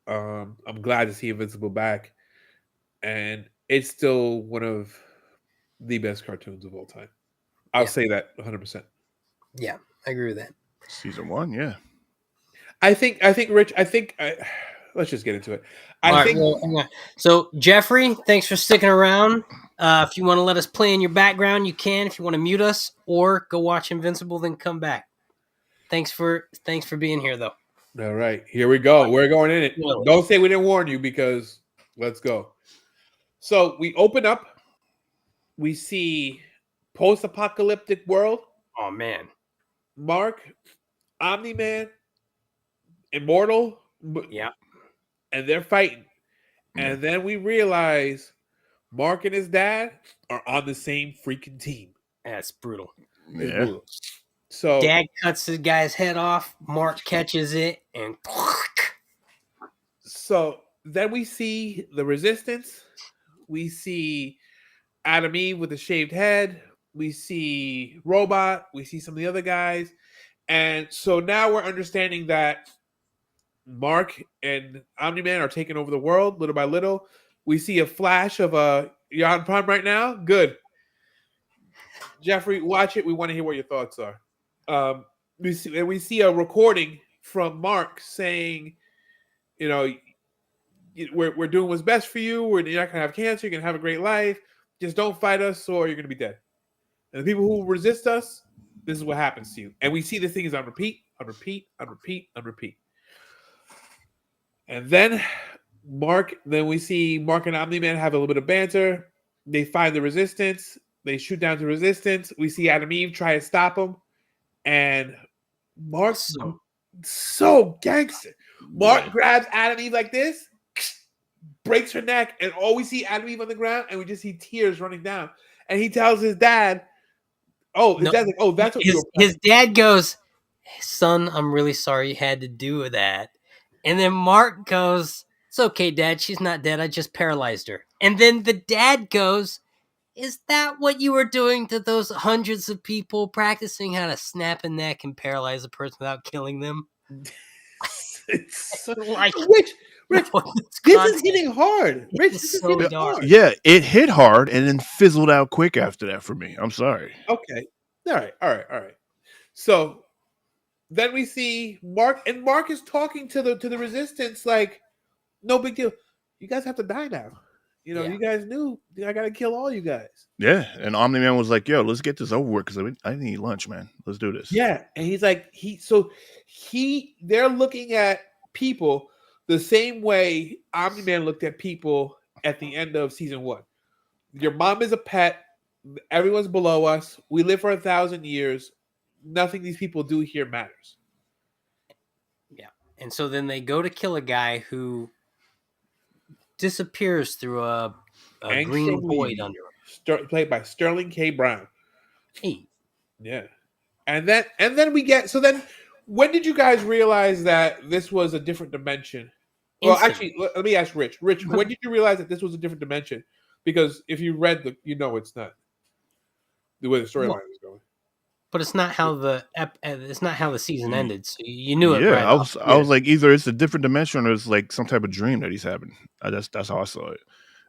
I'm glad to see Invincible back, and it's still one of the best cartoons of all time. I'll say that 100%. Yeah, I agree with that. Season 1, yeah. I think, Rich. Let's just get into it. So Jeffrey, thanks for sticking around. If you want to let us play in your background, you can. If you want to mute us or go watch Invincible, then come back. Thanks for being here, though. All right, here we go. We're going in it. Don't say we didn't warn you, because let's go. So we open up. We see post-apocalyptic world. Oh man, Mark, Omni-Man, Immortal. Yeah. And they're fighting. And then we realize Mark and his dad are on the same freaking team. That's brutal. It's Yeah. brutal. So Dad cuts the guy's head off. Mark catches it and. So then we see the Resistance. We see Adam Eve with a shaved head. We see Robot. We see some of the other guys. And so now we're understanding that Mark and Omni-Man are taking over the world little by little. We see a flash of You're on Prime right now? Good. Jeffrey, watch it. We want to hear what your thoughts are. We see a recording from Mark saying, you know, we're doing what's best for you. You're not gonna have cancer. You're gonna have a great life. Just don't fight us, or you're gonna be dead. And the people who resist us, this is what happens to you. And we see the things on repeat, on repeat, on repeat, on repeat. And then we see Mark and Omni-Man have a little bit of banter. They find the resistance. They shoot down to resistance. We see Adam Eve try to stop them. And Mark, so gangster. Mark grabs Adam Eve like this, breaks her neck, and all we see Adam Eve on the ground, and we just see tears running down. And he tells his dad, dad's like, oh, that's what his dad goes, son, I'm really sorry you had to do that. And then Mark goes, it's okay, Dad. She's not dead. I just paralyzed her. And then the dad goes, is that what you were doing to those hundreds of people, practicing how to snap a neck and paralyze a person without killing them? It's so, like, Rich, this is hitting hard. Rich, this is so hitting dark. hard. Yeah, it hit hard and then fizzled out quick after that for me. I'm sorry. Okay. All right. So then we see Mark, and Mark is talking to the resistance like, no big deal. You guys have to die now. You guys knew I gotta kill all you guys. Yeah, and Omni-Man was like, yo, let's get this over with because I need to eat lunch, man. Let's do this. Yeah, and he's like, they're looking at people the same way Omni-Man looked at people at the end of season 1. Your mom is a pet. Everyone's below us. We live for 1,000 years. Nothing these people do here matters. Yeah. And so then they go to kill a guy who disappears through a green void under him. Played by Sterling K. Brown. Hey. Yeah. And then we get, so then when did you guys realize that this was a different dimension? Well, actually, let me ask Rich. Rich, when did you realize that this was a different dimension? Because if you read it's not the way the storyline is going. But it's not how the season ended. So you knew it. Yeah, right I was like, either it's a different dimension or it's like some type of dream that he's having. That's how I saw it.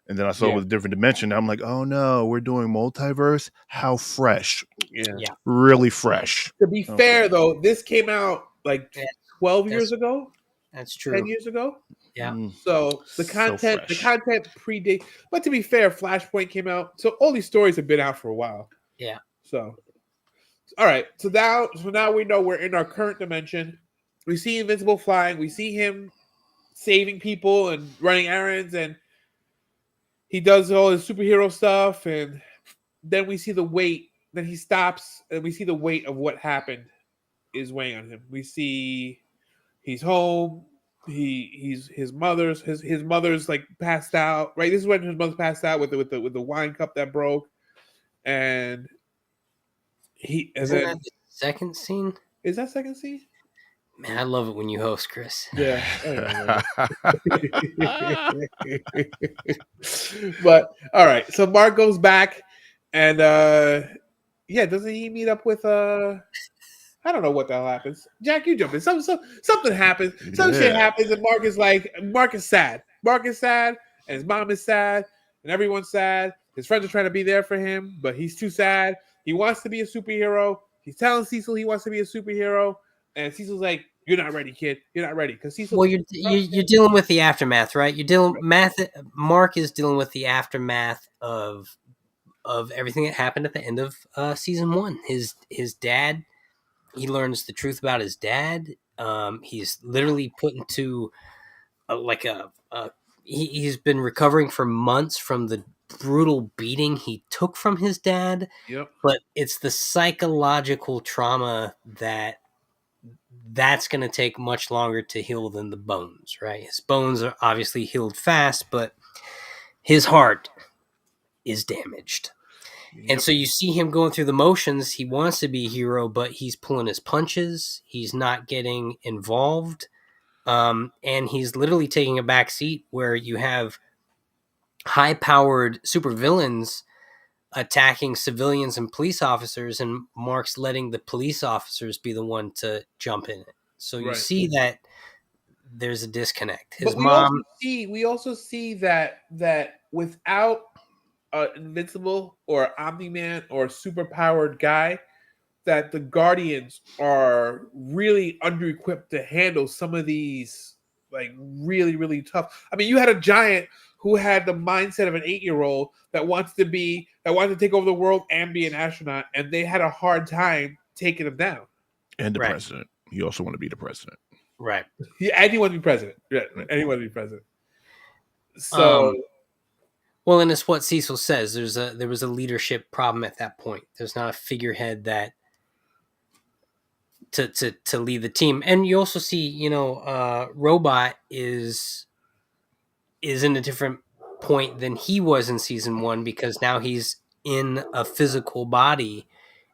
And then I saw it with a different dimension. I'm like, oh no, we're doing multiverse. How fresh. Yeah. Really fresh. To be fair, though, this came out like 12 years ago. That's true. 10 years ago. Yeah. So the content predates. But to be fair, Flashpoint came out. So all these stories have been out for a while. Yeah. So all right. So now we know we're in our current dimension. We see Invincible flying. We see him saving people and running errands, and he does all his superhero stuff. And then we see the weight. Then he stops, and we see the weight of what happened is weighing on him. We see he's home. His mother's like passed out. Right. This is when his mother's passed out with the wine cup that broke, and that the second scene? Is that second scene? Man, I love it when you host, Chris. Yeah. But all right. So Mark goes back, and doesn't he meet up with I don't know what the hell happens. Jack, you jump in. Something happens. Some shit happens, and Mark is sad. Mark is sad, and his mom is sad, and everyone's sad. His friends are trying to be there for him, but he's too sad. He wants to be a superhero. He's telling Cecil he wants to be a superhero, and Cecil's like, "You're not ready, kid. You're not ready." Because Cecil. Well, you're dealing with the aftermath, right? Mark is dealing with the aftermath of everything that happened at the end of season 1. His dad. He learns the truth about his dad. He's literally put into he's been recovering for months from the brutal beating he took from his dad. Yep. But it's the psychological trauma that's going to take much longer to heal than the bones, right? His bones are obviously healed fast, but his heart is damaged. Yep. And so you see him going through the motions. He wants to be a hero, but he's pulling his punches. He's not getting involved. And he's literally taking a back seat where you have high-powered supervillains attacking civilians and police officers, and Mark's letting the police officers be the one to jump in it. So you see that there's a disconnect. His mom. We also see that without Invincible or Omni-Man or super-powered guy, that the Guardians are really under-equipped to handle some of these like really, really tough. I mean, you had a giant who had the mindset of an 8-year-old that wanted to take over the world and be an astronaut, and they had a hard time taking him down. And the Right. president. You also want to be the president. Right. And he wanted to be president. Yeah, and he wanted to be president. So well, and it's what Cecil says. There was a leadership problem at that point. There's not a figurehead that to lead the team. And you also see, Robot is in a different point than he was in season 1, because now he's in a physical body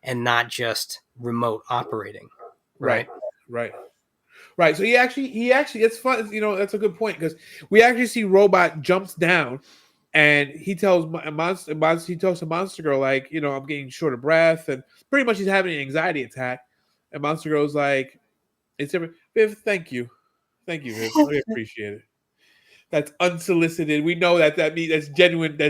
and not just remote operating. Right. So he actually it's fun. That's a good point, because we actually see Robot jumps down and he tells Monster Girl, like, I'm getting short of breath, and pretty much he's having an anxiety attack. And Monster Girl's like, Viv, thank you, Viv. I appreciate it. That's unsolicited. We know that means that's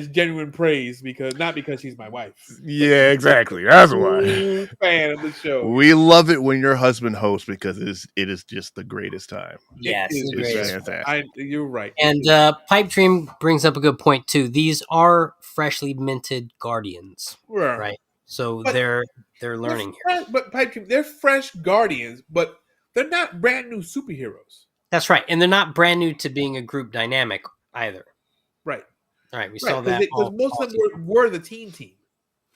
genuine praise, not because she's my wife. Yeah, exactly. That's why. Fan of the show. We love it when your husband hosts, because it is just the greatest time. Yes, It's fantastic. You're right. And Pipe Dream brings up a good point too. These are freshly minted Guardians, right? So they're learning here. But Pipe Dream, they're fresh Guardians, but they're not brand new superheroes. That's right, and they're not brand new to being a group dynamic either. Right. All right, we saw that because most of them were the team.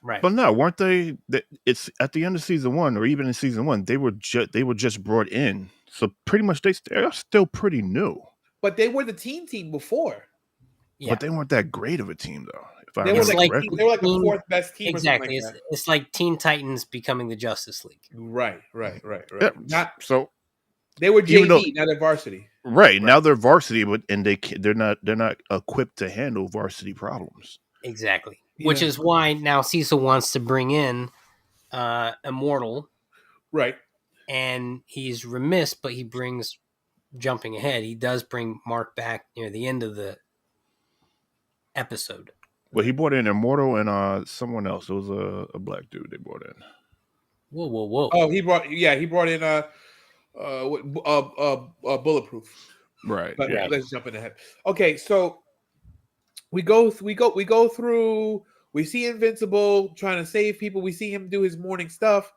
Right. But no, weren't they? It's at the end of season 1, or even in season 1, they were just brought in. So pretty much they're still pretty new. But they were the team before. Yeah. But they weren't that great of a team, though. If I they were remember correctly. They were like the fourth best team. Exactly. Or something like it's like Teen Titans becoming the Justice League. Right. Yeah, They were JV, not a varsity. Right. Now they're varsity, but they're not equipped to handle varsity problems. Exactly. Which is why now Cecil wants to bring in Immortal. Right. And he's remiss, but he brings, jumping ahead, he does bring Mark back near the end of the episode. Well, he brought in Immortal and someone else. It was a black dude they brought in. Whoa. Oh, he brought in Bulletproof. Right. But let's jump in ahead. Okay, so we go through. We see Invincible trying to save people. We see him do his morning stuff.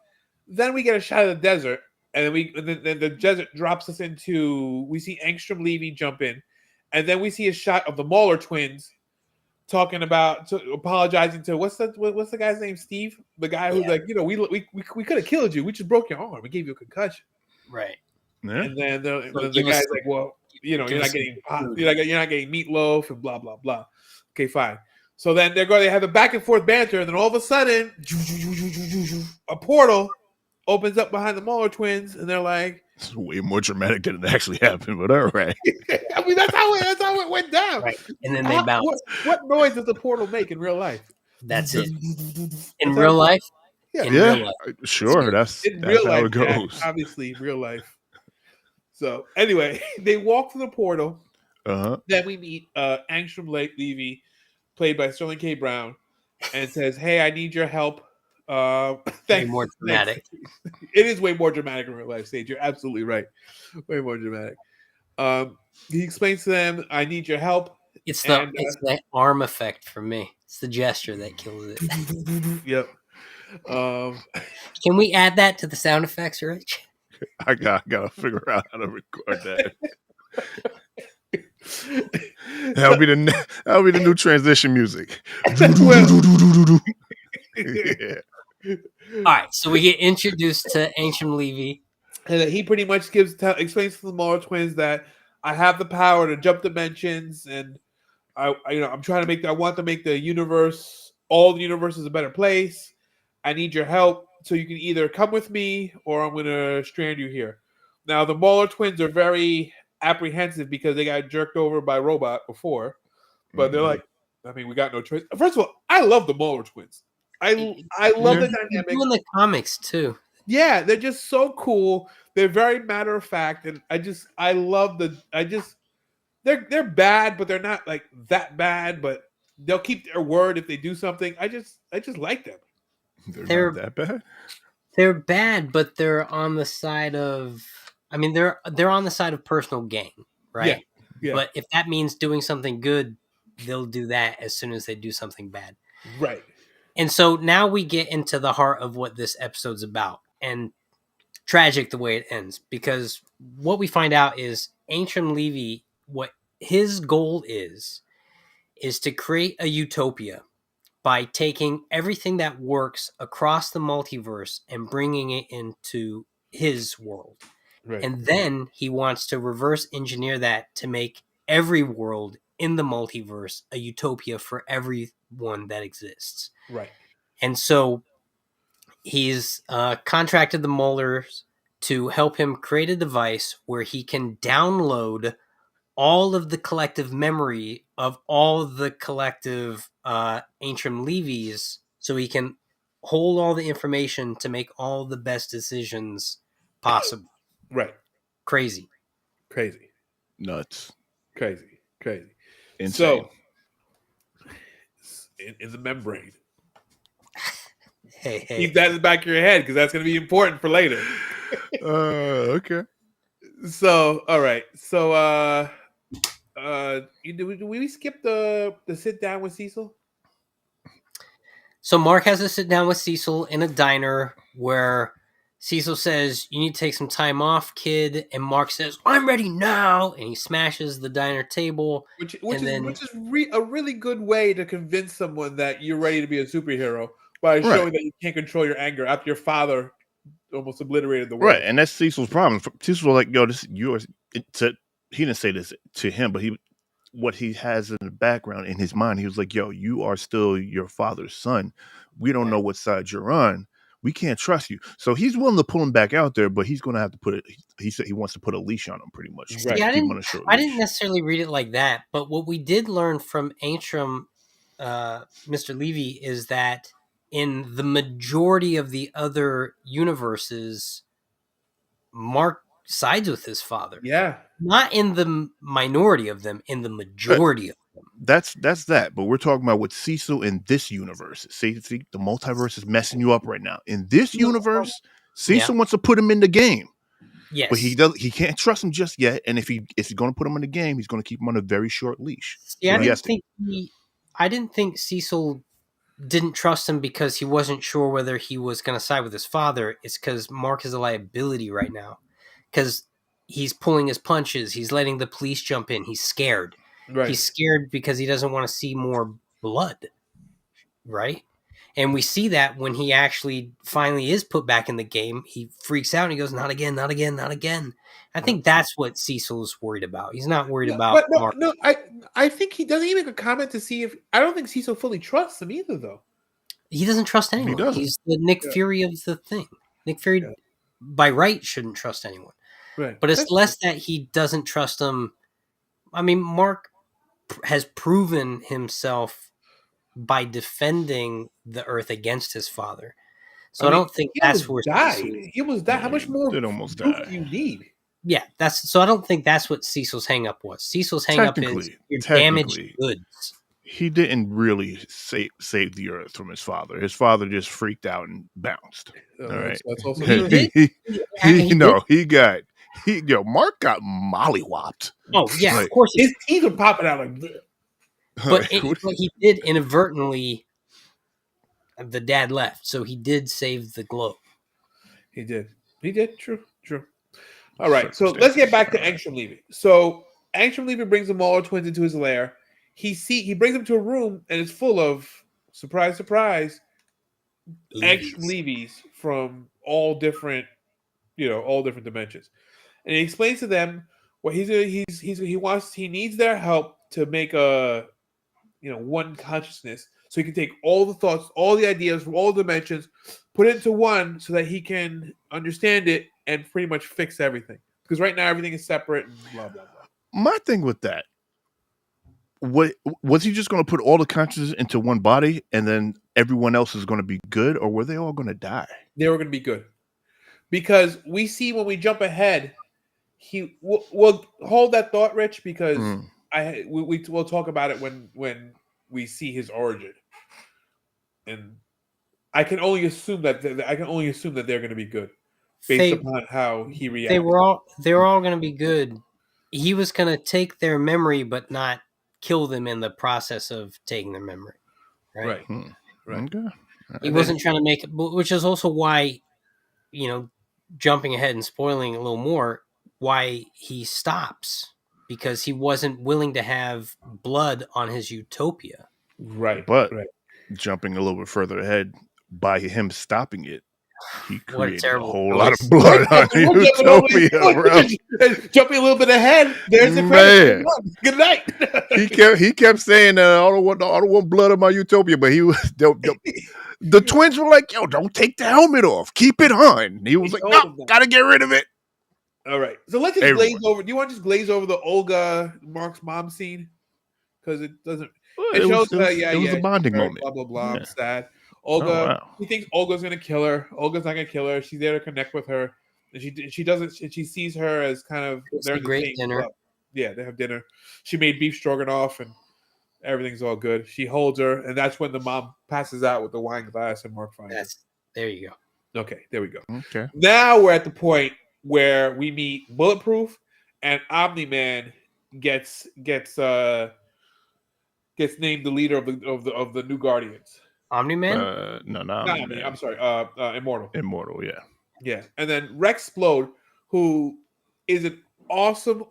Then we get a shot of the desert, and then the desert drops us into. We see Angstrom Levy jump in, and then we see a shot of the Mauler twins talking about apologizing to what's the guy's name? Steve, the guy who's like, we could have killed you. We just broke your arm. We gave you a concussion. Right. Yeah. And then the guy's like, well, you're not getting meatloaf and blah blah blah. Okay, fine. So then they have a back and forth banter, and then all of a sudden, a portal opens up behind the Mauler twins, and they're like, "It's way more dramatic than it actually happened." But all right. I mean, that's how it went down. Right. And then they bounce. What noise does the portal make in real life? That's it. In real life. Yeah. Real life. Sure. That's real how life, it goes. Yeah, obviously, real life. So anyway, they walk through the portal. Then we meet Angstrom Levy, played by Sterling K. Brown, and says, "Hey, I need your help." Way more dramatic. It is way more dramatic in real life, Sage. You're absolutely right. Way more dramatic. He explains to them, "I need your help." It's the arm effect for me. It's the gesture that kills it. Yep. Can we add that to the sound effects, Rich? I gotta figure out how to record that. That'll be the new transition music. Yeah. All right, so we get introduced to Angstrom Levy, and he pretty much explains to the Mauler twins that I have the power to jump dimensions, and I'm trying to make. I want to make the universe, all the universes, a better place. I need your help, so you can either come with me or I'm going to strand you here. Now, the Mauler twins are very apprehensive because they got jerked over by Robot before, but they're like, I mean, we got no choice. First of all, I love the Mauler twins. I love the dynamic. In the comics too. Yeah, they're just so cool. They're very matter of fact, and they're bad, but they're not like that bad. But they'll keep their word if they do something. I just like them. They're They're not that bad. they're bad, but they're on the side of. I mean, they're on the side of personal gain, Yeah, right? yeah, But if that means doing something good, they'll do that as soon as they do something bad. right, And so now we get into the heart of what this episode's about. And tragic the way it ends, because what we find out is Ancient Levy, what his goal is to create a utopia by taking everything that works across the multiverse and bringing it into his world. right, And then he wants to reverse engineer that to make every world in the multiverse a utopia for everyone that exists. right. And so he's contracted the Molars to help him create a device where he can download all of the collective memory of all the collective Ancient Levies, so he can hold all the information to make all the best decisions possible. Right. Crazy. Crazy. Nuts. Crazy. Crazy. Insane. So, in the membrane. Hey, Keep that in the back of your head because that's going to be important for later. Okay. So, all right. So, do we skip the sit down with Cecil? So Mark has to sit down with Cecil in a diner where Cecil says, "You need to take some time off, kid." And Mark says, "I'm ready now." And he smashes the diner table. Which And is then- a really good way to convince someone that you're ready to be a superhero by Right. showing that you can't control your anger after your father almost obliterated the world. Right, and that's Cecil's problem. Cecil was like, "Yo, this yours." He didn't say this to him, but what he has in the background in his mind, he was like, "Yo, you are still your father's son. We don't know what side you're on. We can't trust you." So he's willing to pull him back out there, but he's going to have to put it. He said he wants to put a leash on him, pretty much. Right. See, Keep him on a short I leash. didn't necessarily read it like that, but what we did learn from Antrim, Mr. Levy, is that in the majority of the other universes, Mark sides with his father. Yeah. Not in the minority of them, in the majority of them. That's that. But we're talking about with Cecil in this universe. See, the multiverse is messing you up right now. In this universe, Cecil wants to put him in the game. Yes. But he can't trust him just yet. And if he's going to put him in the game, he's going to keep him on a very short leash. See, I didn't think Cecil didn't trust him because he wasn't sure whether he was going to side with his father. It's because Mark is a liability right now. Because he's pulling his punches. He's letting the police jump in. He's scared. Right. He's scared because he doesn't want to see more blood. Right? And we see that when he actually finally is put back in the game, he freaks out and he goes, "Not again, not again, not again." I think that's what Cecil's worried about. He's not worried about Mark. No, I think he doesn't even make a comment to see if I don't think Cecil fully trusts him either, though. He doesn't trust anyone. doesn't. He's the Nick Fury of the thing. Nick Fury, by right, shouldn't trust anyone. Right. But it's less that he doesn't trust them. I mean, Mark has proven himself by defending the Earth against his father. So I don't think that's where died. He almost died. How much more did almost proof die. do you need? Yeah, so I don't think that's what Cecil's hang-up was. Cecil's hang-up is your damaged goods. He didn't really save the Earth from his father. His father just freaked out and bounced. All right. That's also Mark got mollywopped. Oh yeah, of course. His teeth are popping out like this. But he did inadvertently. The dad left, so he did save the globe. He did. True. All right, so let's get back to Angstrom Levy. So Angstrom Levy brings the Mauler twins into his lair. He brings them to a room, and it's full of surprise, Angstrom Levys from all different dimensions. And he explains to them what he needs their help to make a one consciousness, so he can take all the thoughts, all the ideas from all dimensions, put it into one, so that he can understand it and pretty much fix everything. Because right now everything is separate and blah blah blah. My thing with that, was he just going to put all the consciousness into one body and then everyone else is going to be good, or were they all going to die? They were going to be good, because we see when we jump ahead, we'll hold that thought, Rich, because we'll talk about it when we see his origin, and I can only assume that they're going to be good based They upon how he they reacts. were all going to be good. He was going to take their memory, but not kill them in the process of taking their memory. Right. Right, right. Okay. He And wasn't then trying to make it, which is also why, jumping ahead and spoiling a little more, why he stops, because he wasn't willing to have blood on his utopia. right, But right. jumping a little bit further ahead, by him stopping it, he What a created a terrible whole lot of choice. blood on We're jumping over. Utopia, bro. Jumping a little bit ahead. There's the credit. Man, Good night. he kept saying, I don't want blood on my Utopia, but he was the twins were like, yo, don't take the helmet off, keep it on. And he was He like, no, told him that. gotta get rid of it. All right. So let's just glaze Everyone. over. Do you want to just glaze over the Olga Mark's mom scene? Because it doesn't. Well, It shows that it was a bonding moment. blah blah blah. Yeah. I'm sad. Oh Olga. wow. He thinks Olga's gonna kill her. Olga's not gonna kill her. She's there to connect with her. And she doesn't. She sees her as kind of It's they're a in the great same dinner. club. Yeah, they have dinner. She made beef stroganoff and everything's all good. She holds her, and that's when the mom passes out with the wine glass, and Mark finds her. There you go. Okay, there we go. Okay. Now we're at the point where we meet Bulletproof, and Omni Man gets named the leader of the new Guardians. Omni Man. No, Not not Omni, Man. I'm sorry, Immortal. Immortal, yeah. Yeah, and then Rex Explode, who is an awesome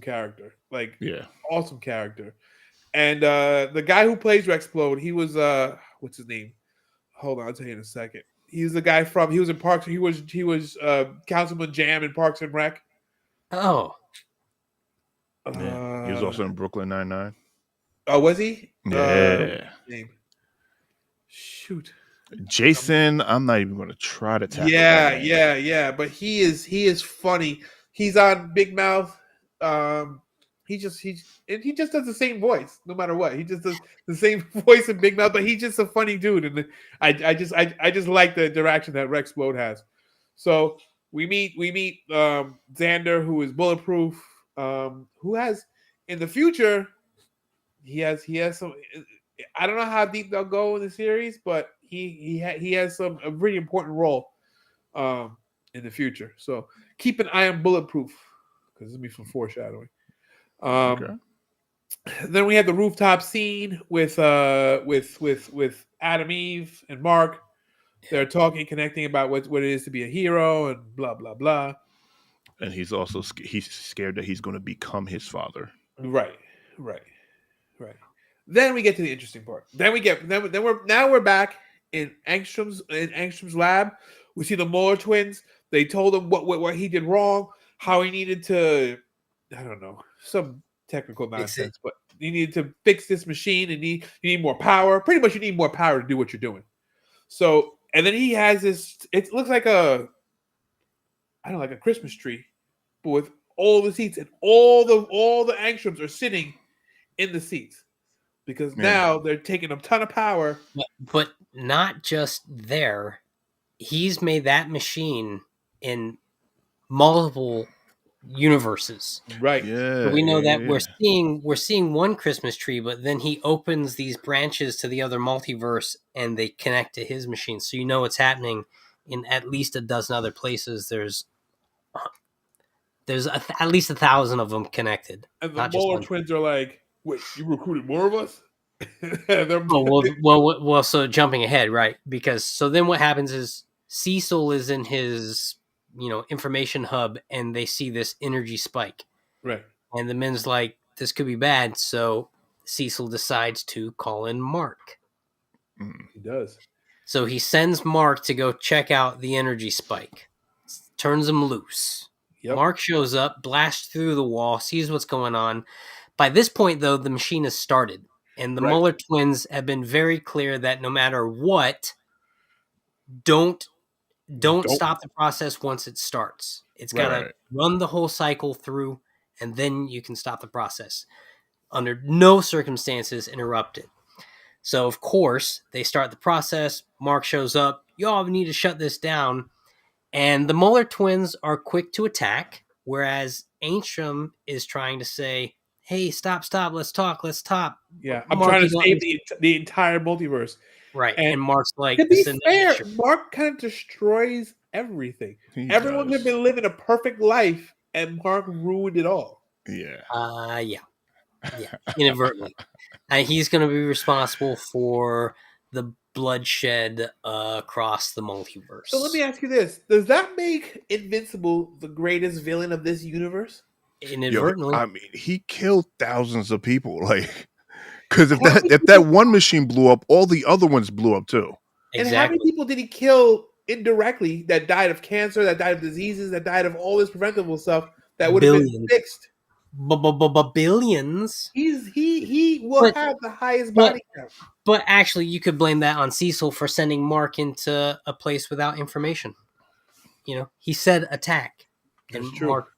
character, like Yeah. awesome character. And the guy who plays Rex Explode, he was what's his name? Hold on, I'll tell you in a second. He's the guy he was in Parks. He was Councilman Jam in Parks and Rec. Oh, Yeah. He was also in Brooklyn Nine-Nine. Oh, was he? Yeah. Name. Shoot. Jason, I'm not even going to try to tackle Yeah, that name. yeah. But he is funny. He's on Big Mouth. He just does the same voice no matter what. He just does the same voice in Big Mouth, but he's just a funny dude, and I just like the direction that Rex Explode has. So we meet Xander, who is Bulletproof, who has in the future he has some. I don't know how deep they'll go in the series, but he has a really important role in the future. So keep an eye on Bulletproof because this will be some foreshadowing. Okay. Then we have the rooftop scene with Adam Eve and Mark. They're talking, connecting about what it is to be a hero and blah blah blah. And he's also he's scared that he's going to become his father. Right. Then we get to the interesting part. Then we're back in Angstrom's lab. We see the Muller twins. They told him what he did wrong, how he needed to, I don't know, some technical nonsense, but you need to fix this machine and you need more power. Pretty much you need more power to do what you're doing. So, and then he has this, it looks like a Christmas tree, but with all the seats and all the Angstroms are sitting in the seats because now they're taking a ton of power. But not just there. He's made that machine in multiple universes. Right. Yeah. So we know that we're seeing one Christmas tree, but then he opens these branches to the other multiverse and they connect to his machine. So you know what's happening in at least a dozen other places. There's at least 1,000 of them connected. And the Muller twins are like, wait, you recruited more of us? well, so jumping ahead, right? Because so then what happens is Cecil is in his, information hub and they see this energy spike. Right. And the men's like, this could be bad. So Cecil decides to call in Mark. He does. So he sends Mark to go check out the energy spike, turns him loose. Yep. Mark shows up, blasts through the wall, sees what's going on. By this point, though, the machine has started. And the Muller twins have been very clear that no matter what, don't stop the process once it starts. It's got to run the whole cycle through, and then you can stop the process. Under no circumstances interrupt it. So, of course, they start the process. Mark shows up. Y'all need to shut this down. And the Muller twins are quick to attack, whereas Angstrom is trying to say, hey, stop, let's talk. Yeah, I'm Mark, trying you to don't save the entire multiverse. right. And And Mark's to like, be send that fair, picture. Mark kind of destroys everything. He Everyone could have does. been living a perfect life, and Mark ruined it all. Yeah. Yeah, inadvertently. And he's going to be responsible for the bloodshed across the So let me multiverse. ask you this: does that make Invincible the greatest villain of this universe? Yo, Inadvertently. I mean, he killed thousands of people. Like, because if How that many if that people? one machine blew up, all the other ones blew up too. And how many Exactly. people did he kill indirectly that died of cancer, that died of diseases, that died of all this preventable stuff that would have been Billions. fixed? Billions. He will But have the highest but body count. but actually you could blame that on Cecil for sending Mark into a place without information. He said attack, and That's true. Mark,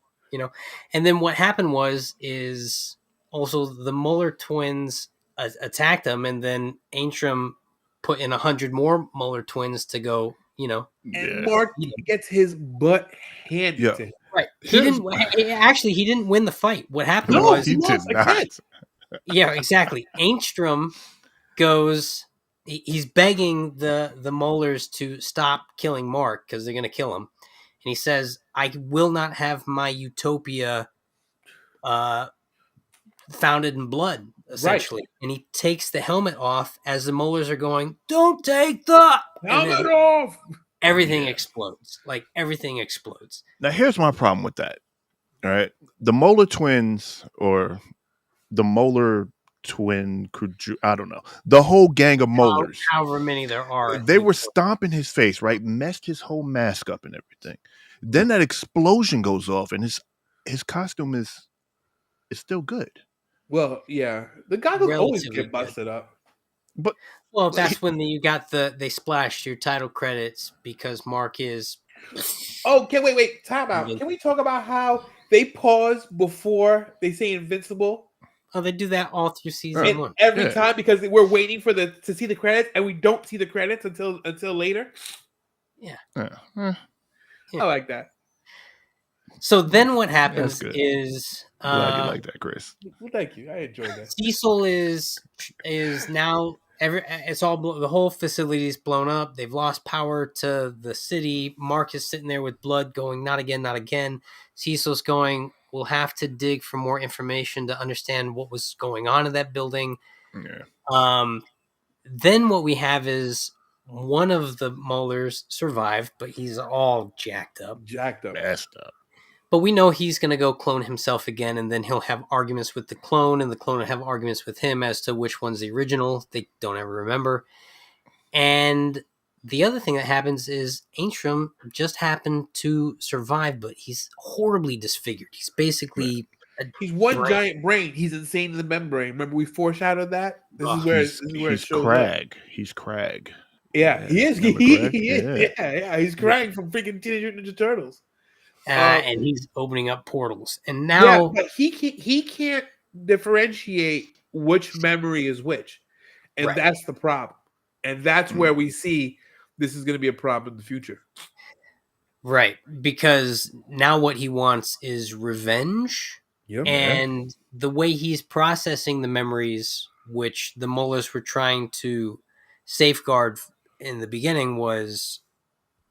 and then what happened is also the Muller twins attacked them, and then Antrim put in 100 more Muller twins to go, And Yeah. Mark beat 'em. gets his butt handed Yeah. to him. Right. He Here's didn't actually he didn't win the fight. What happened No, was, he he did lost again. not. yeah, exactly. Angstrom goes he's begging the Mullers to stop killing Mark because they're going to kill him. And he says, I will not have my utopia uh, founded in blood, Right. essentially. And he takes the helmet off as the Mullers are going, don't take that. And Helmet then off. everything Yeah. explodes. Like everything explodes. Now here's my problem with that. All right. The Molar twins or the Molar twin I don't know. The whole gang of molars. However many there are. They were stomping his face, right? Messed his whole mask up and everything. Then that explosion goes off and his costume is still good. Well, yeah. The goggles always Relatively get good. busted up. But Well, like, that's when you got they splashed your title credits because Mark is. Oh, wait. Time out. Can we talk about how they pause before they say Invincible? Oh, they do that all through season And one. every Yeah. time because we're waiting for to see the credits and we don't see the credits until later. Yeah. eh, Yeah. I like that. So then what that's happens good. is Glad you like that, Chris. Well, thank you. I enjoyed that. Cecil is now it's all the whole facility is blown up. They've lost power to the city. Mark is sitting there with blood going, not again, not again. Cecil's going, we'll have to dig for more information to understand what was going on in that building. Yeah. Then what we have is one of the Mullers survived, but he's all jacked up. Jacked up. Messed up. But we know he's going to go clone himself again, and then he'll have arguments with the clone, and the clone will have arguments with him as to which one's the original. They don't ever remember. And the other thing that happens is Antrim just happened to survive, but he's horribly disfigured. He's basically He's one brain. giant brain. He's insane in the membrane. Remember we foreshadowed that? This is Ugh. where He's it shows up. Crag. He's Crag. Yeah, he is. Remember He Crag? is. Yeah. He's crying from freaking Teenage Mutant Ninja Turtles. And he's opening up portals. And Yeah, now, but he can't differentiate which memory is which, and right. that's the problem. And that's where we see this is going to be a problem in the future. Right, because now what he wants is revenge. Yep. And the way he's processing the memories, which the Mullers were trying to safeguard in the beginning, was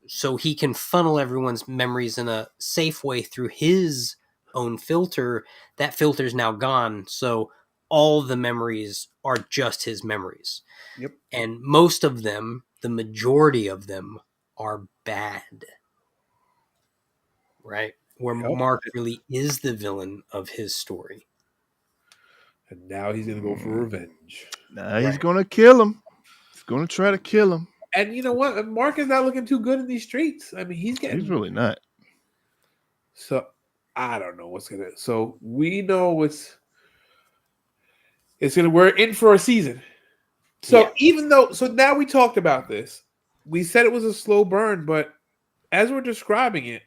so he can funnel everyone's memories in a safe way through his own filter. That filter's now gone, so all the memories are just his memories. Yep. And most of them, the majority of them, are bad. Right? Where Mark really is the villain of his story. And now he's going to go for revenge. Now he's going to kill him. He's going to try to kill him. And you know what? Mark is not looking too good in these streets. I mean, he's He's really not. So I don't know what's gonna. So we know it's gonna. We're in for a season. So even though, so now we talked about this. We said it was a slow burn, but as we're describing it,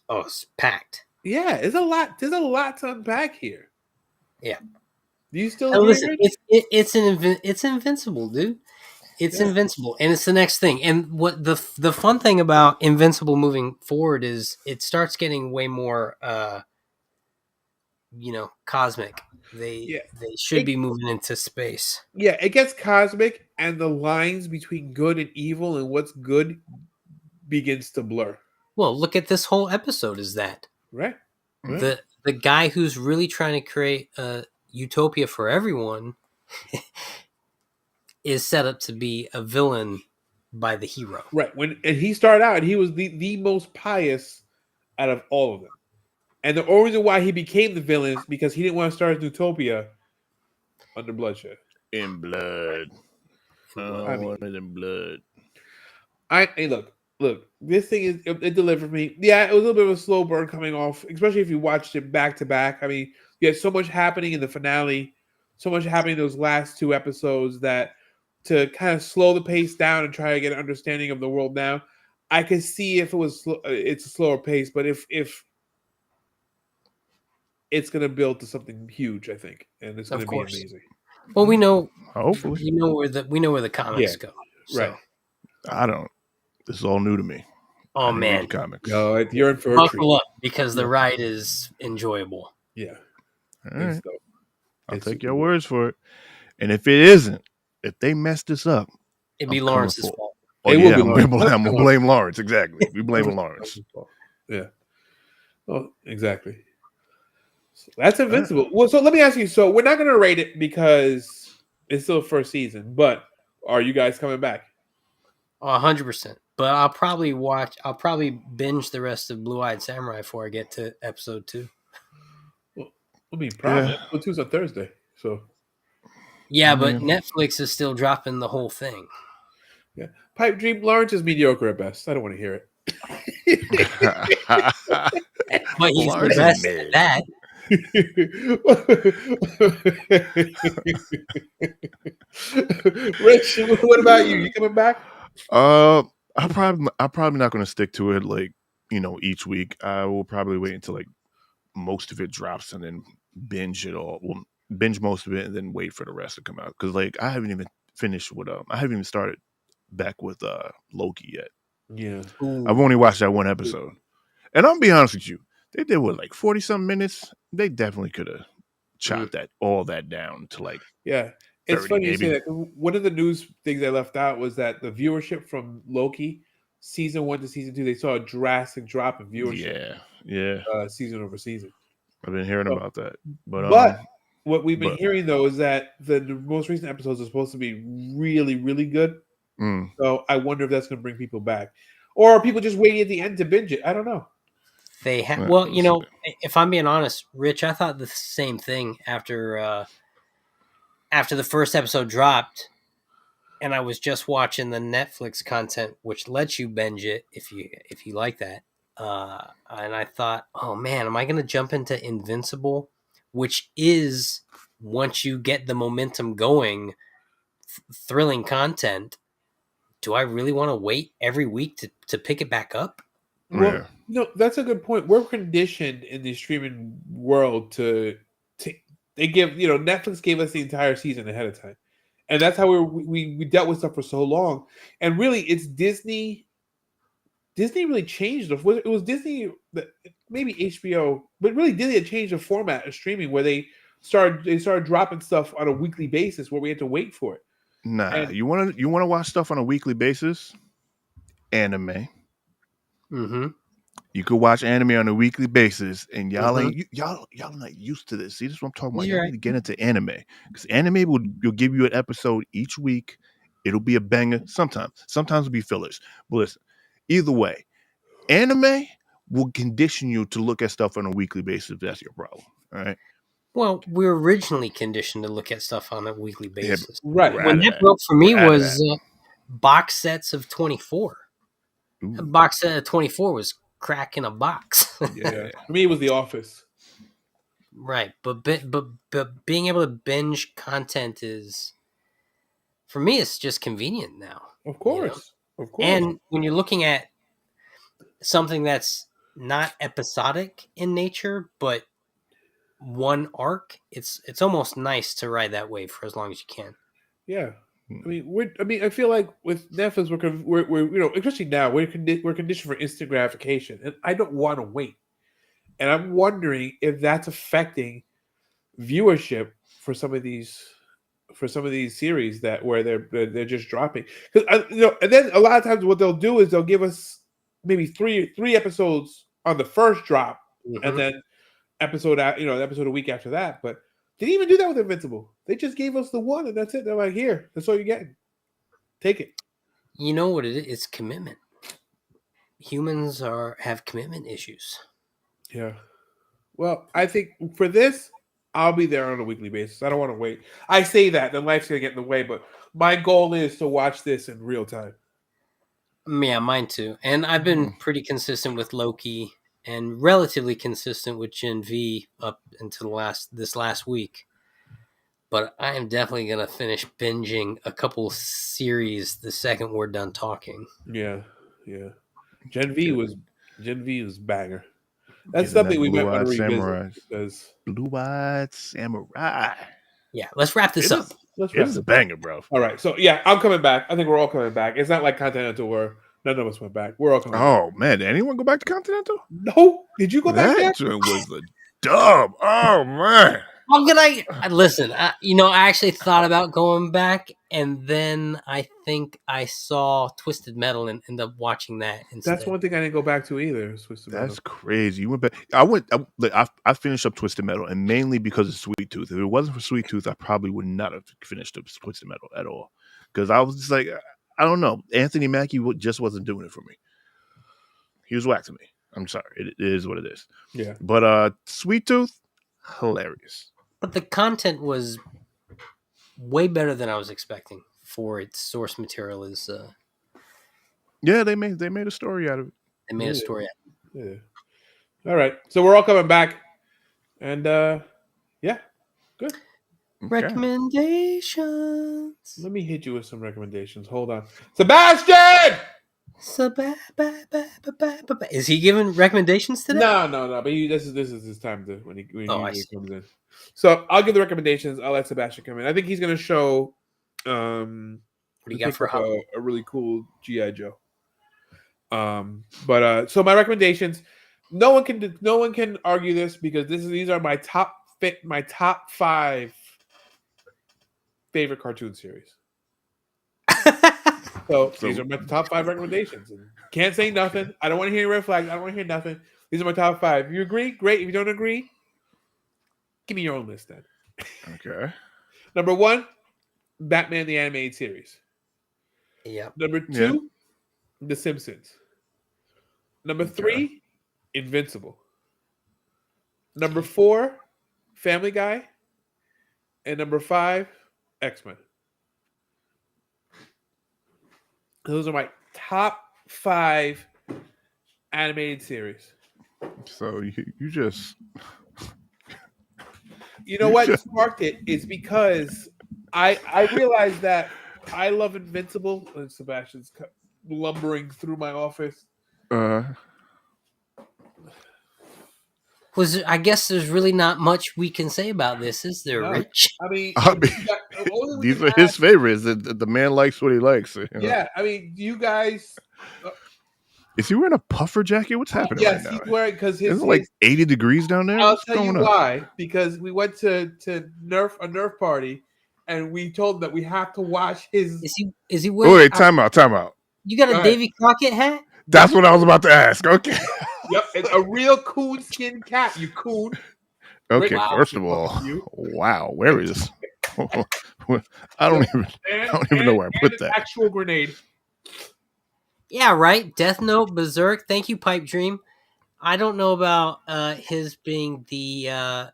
oh, it's packed. Yeah, it's a lot. There's a lot to unpack here. Yeah. Do you still? Listen, it's Invincible, dude. It's Invincible, and it's the next thing. And what the fun thing about Invincible moving forward is it starts getting way more cosmic. They Yeah. they should be moving into space. Yeah, it gets cosmic, and the lines between good and evil and what's good begins to blur. Well, look at this whole episode. Is that Right? Right. the guy who's really trying to create a utopia for everyone is set up to be a villain by the hero. Right. And he started out, and he was the most pious out of all of them. And the only reason why he became the villain is because he didn't want to start his utopia under bloodshed. In blood. I mean- Want it in blood. Hey, look, this thing it delivered me. Yeah, it was a little bit of a slow burn coming off, especially if you watched it back to back. I mean, you had so much happening in the finale, so much happening in those last two episodes that to kind of slow the pace down and try to get an understanding of the world now, I could see if it was it's a slower pace, but if it's going to build to something huge, I think, and it's going Of to be course. amazing. Well, we know Hopefully. we know where the comics go. So. Right. I don't. This is all new to me. I Oh didn't read man, the comics. No, you're in for a treat. buckle up because the ride is enjoyable. Yeah. All right. It's dope. I'll It's take super your dope. words for it. And if it isn't, if they mess this up, It'd be I'm coming Lawrence's for it. fault. Oh, It will yeah, be I'm Lawrence. going to blame Lawrence. Exactly. We blame Lawrence. Yeah. Oh, exactly. So that's Invincible. Well, so let me ask you. So we're not going to rate it because it's still the first season, but are you guys coming back? 100%. But I'll probably binge the rest of Blue Eyed Samurai before I get to episode 2. Well, I mean, probably. Yeah. Episode 2's on Thursday. So, Yeah, but Yeah. Netflix is still dropping the whole thing. yeah. Pipe Dream Lawrence is mediocre at best. I don't want to hear it. But he's Lawrence the is best mid. at that. Rich, what about you? You coming back? I'm probably not going to stick to it like each week. I will probably wait until like most of it drops and then binge it all. Well, binge most of it and then wait for the rest to come out because like I haven't even finished with I haven't even started back with Loki yet. Yeah. I've only watched that one episode, and I'll be honest with you, they did what like 40-some minutes. They definitely could have chopped all that down to like Yeah. It's 30 funny you say maybe. that. One of the news things I left out was that the viewership from Loki, season 1 to season 2, they saw a drastic drop in viewership. Yeah. Season over season. I've been hearing So- about that, but what we've been but- hearing though is that the most recent episodes are supposed to be really, really good. mm, So I wonder if that's going to bring people back, or are people just waiting at the end to binge it? I don't know. They have. Yeah, Well, we'll see. if I'm being honest, Rich, I thought the same thing after the first episode dropped, and I was just watching the Netflix content, which lets you binge it if you like that. And I thought, oh man, am I going to jump into Invincible, which is once you get the momentum going, thrilling content. Do I really want to wait every week to pick it back up? Well, Yeah. no, that's a good point. We're conditioned in the streaming world to they give Netflix gave us the entire season ahead of time, and that's how we dealt with stuff for so long. And really, it's Disney. Disney really changed it was Disney, maybe HBO, but really Disney had changed the format of streaming where they started dropping stuff on a weekly basis where we had to wait for it. Nah, And- you want to watch stuff on a weekly basis? Anime. Mm-hmm. You could watch anime on a weekly basis, and y'all Mhm. ain't y'all not used to this. See, this is what I'm talking about. You're Y'all right. need to get into anime because anime will give you an episode each week. It'll be a banger. Sometimes it'll be fillers. But listen, either way, anime will condition you to look at stuff on a weekly basis if that's your problem. All right. Well, we were originally conditioned to look at stuff on a weekly Yeah, basis. Right. We're out When of that that. broke for me We're out of was box sets of 24. A Ooh, box set of 24 was crack in a box. Yeah. For me, it was The Office. Right. But being able to binge content is, for me, it's just convenient now. Of course. Of course. And when you're looking at something that's not episodic in nature, but one arc, it's almost nice to ride that wave for as long as you can. Yeah, I mean, I feel like with Netflix, we're especially now we're conditioned for instant gratification, and I don't want to wait. And I'm wondering if that's affecting viewership for some of these series that where they're just dropping. Because and then a lot of times what they'll do is they'll give us maybe three episodes on the first drop, and then episode a week after that. But they didn't even do that with Invincible. They just gave us the one, and that's it. They're like, here, that's all you're getting. Take it. You know what it is? It's commitment. Humans have commitment issues. Yeah. Well, I think for this, I'll be there on a weekly basis. I don't want to wait. I say that, then life's gonna get in the way, but my goal is to watch this in real time. Yeah, mine too. And I've been pretty consistent with Loki and relatively consistent with Gen V up until this last week. But I am definitely gonna finish binging a couple series the second we're done talking. Yeah. Gen V was banger. That's Getting something that we might want to blue-eyed revisit samurai. because Blue-eyed samurai. Yeah, let's wrap this up. let's It wrap is a this. banger, bro. All right, so yeah, I'm coming back. I think we're all coming back. It's not like Continental where none of us went back. We're all coming back. Oh man, did anyone go back to Continental? No, did you go back there? That joint was the dub. Oh man. How can I listen? I actually thought about going back, and then I think I saw Twisted Metal and ended up watching that instead. That's one thing I didn't go back to either. That's crazy. You went back. I finished up Twisted Metal, and mainly because of Sweet Tooth. If it wasn't for Sweet Tooth, I probably would not have finished up Twisted Metal at all. Because I was just like, I don't know. Anthony Mackie just wasn't doing it for me. He was whack to me. I'm sorry. It is what it is. Yeah. But Sweet Tooth, hilarious. But the content was way better than I was expecting for its source material. Yeah, they made a story out of it. They made a story out of it. Yeah. All right. So we're all coming back. And yeah. Good. Okay. Recommendations. Let me hit you with some recommendations. Hold on. Sebastian! Is he giving recommendations today? No. But this is his time to when he comes in. So I'll give the recommendations. I'll let Sebastian come in. I think he's going to show. What do you got for a really cool GI Joe. So my recommendations. No one can argue this because these are my top 5 favorite cartoon series. So these are my top 5 recommendations. Can't say nothing. I don't want to hear red flags. I don't want to hear nothing. These are my top 5. If you agree, great. If you don't agree, give me your own list then. Okay. Number 1, Batman the Animated Series. Yeah. Number 2, The Simpsons. Number 3, Invincible. Number 4, Family Guy. And number 5, X-Men. Those are my top 5 animated series. So you just... You know what sparked it is because I realized that I love Invincible, and Sebastian's lumbering through my office. I guess there's really not much we can say about this, is there, Rich? I mean these are his favorites. The man likes what he likes. Yeah, I mean, you guys. Is he wearing a puffer jacket? What's happening right now? Yes, he's wearing because it's like 80 degrees down there. I'll tell you why. Because we went to a Nerf party, and we told him that we have to watch his. Is he wearing? Wait, time out. You got a Davy Crockett hat? That's what I was about to ask. Okay. Yep, it's a real coon skin cat. You coon. Okay, first of all, wow, where is? I don't even know where I put that. Actual grenade. Yeah, right. Death Note, Berserk. Thank you, Pipe Dream. I don't know about his being the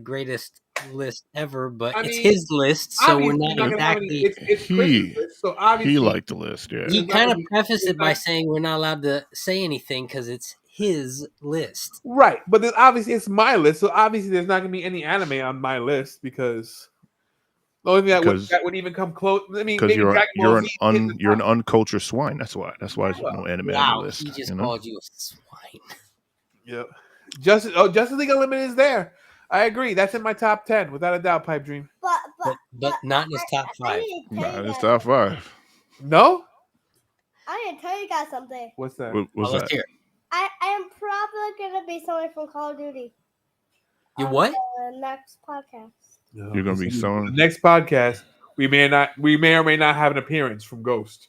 greatest list ever, but it's his list, so we're not exactly. It's Chris's list, so obviously he liked the list. Yeah, he kind of prefaced it by saying we're not allowed to say anything because it's his list, right? But then obviously it's my list, so obviously there's not going to be any anime on my list because the only thing that would even come close. I mean, because you're an uncultured swine. That's why. That's why there's no anime on the list. He just called you a swine. Yep. Justice League Unlimited is there. I agree. That's in my top 10 without a doubt. Pipe Dream, but not in his top 5. Not in his top 5. No. I need to tell you guys something. What's that? What's that? Let's hear it. I am probably gonna be someone from Call of Duty. You on what? The next podcast. You're gonna be The sewing. next podcast. We may or may not have an appearance from Ghost.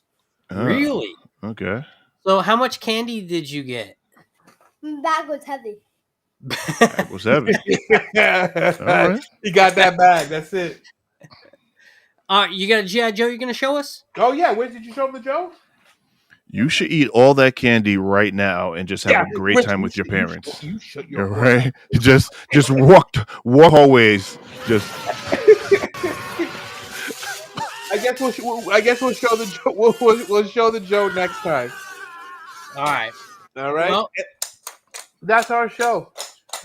Really? Okay. So how much candy did you get? Bag was heavy. That was heavy. All right. He got that bag. That's it. You got a G.I. Joe you're gonna show us? Oh yeah, where did you show him the Joe? You should eat all that candy right now and just have a great time with your parents. You shut All your right. Just walk hallways. Just. I guess we'll show the Joe. We'll show the Joe next time. All right. All right. Well, That's our show.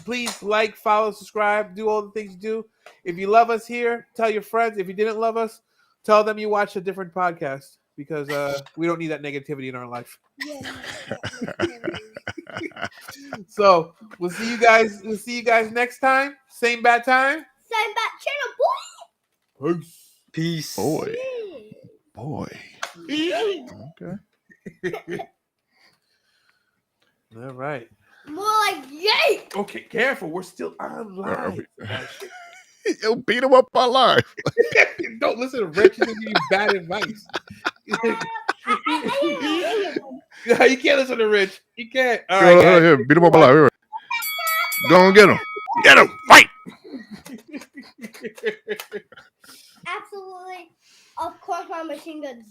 Please like, follow, subscribe, do all the things you do. If you love us here, tell your friends. If you didn't love us, tell them you watched a different podcast because we don't need that negativity in our life. Yeah. So we'll see you guys. We'll see you guys next time. Same bad time. Send back channel, boy. Peace. peace. Boy. Yeah. Okay. All right. More like yay. Okay, careful. We're still on live. Yo, beat him up alive. Don't listen to Rich. He's gonna give you bad advice. You can't listen to Rich. You can't. All right, guys. Yeah, beat him up alive. Go and get him. Get him. Fight. Absolutely. Of course, my machine gun's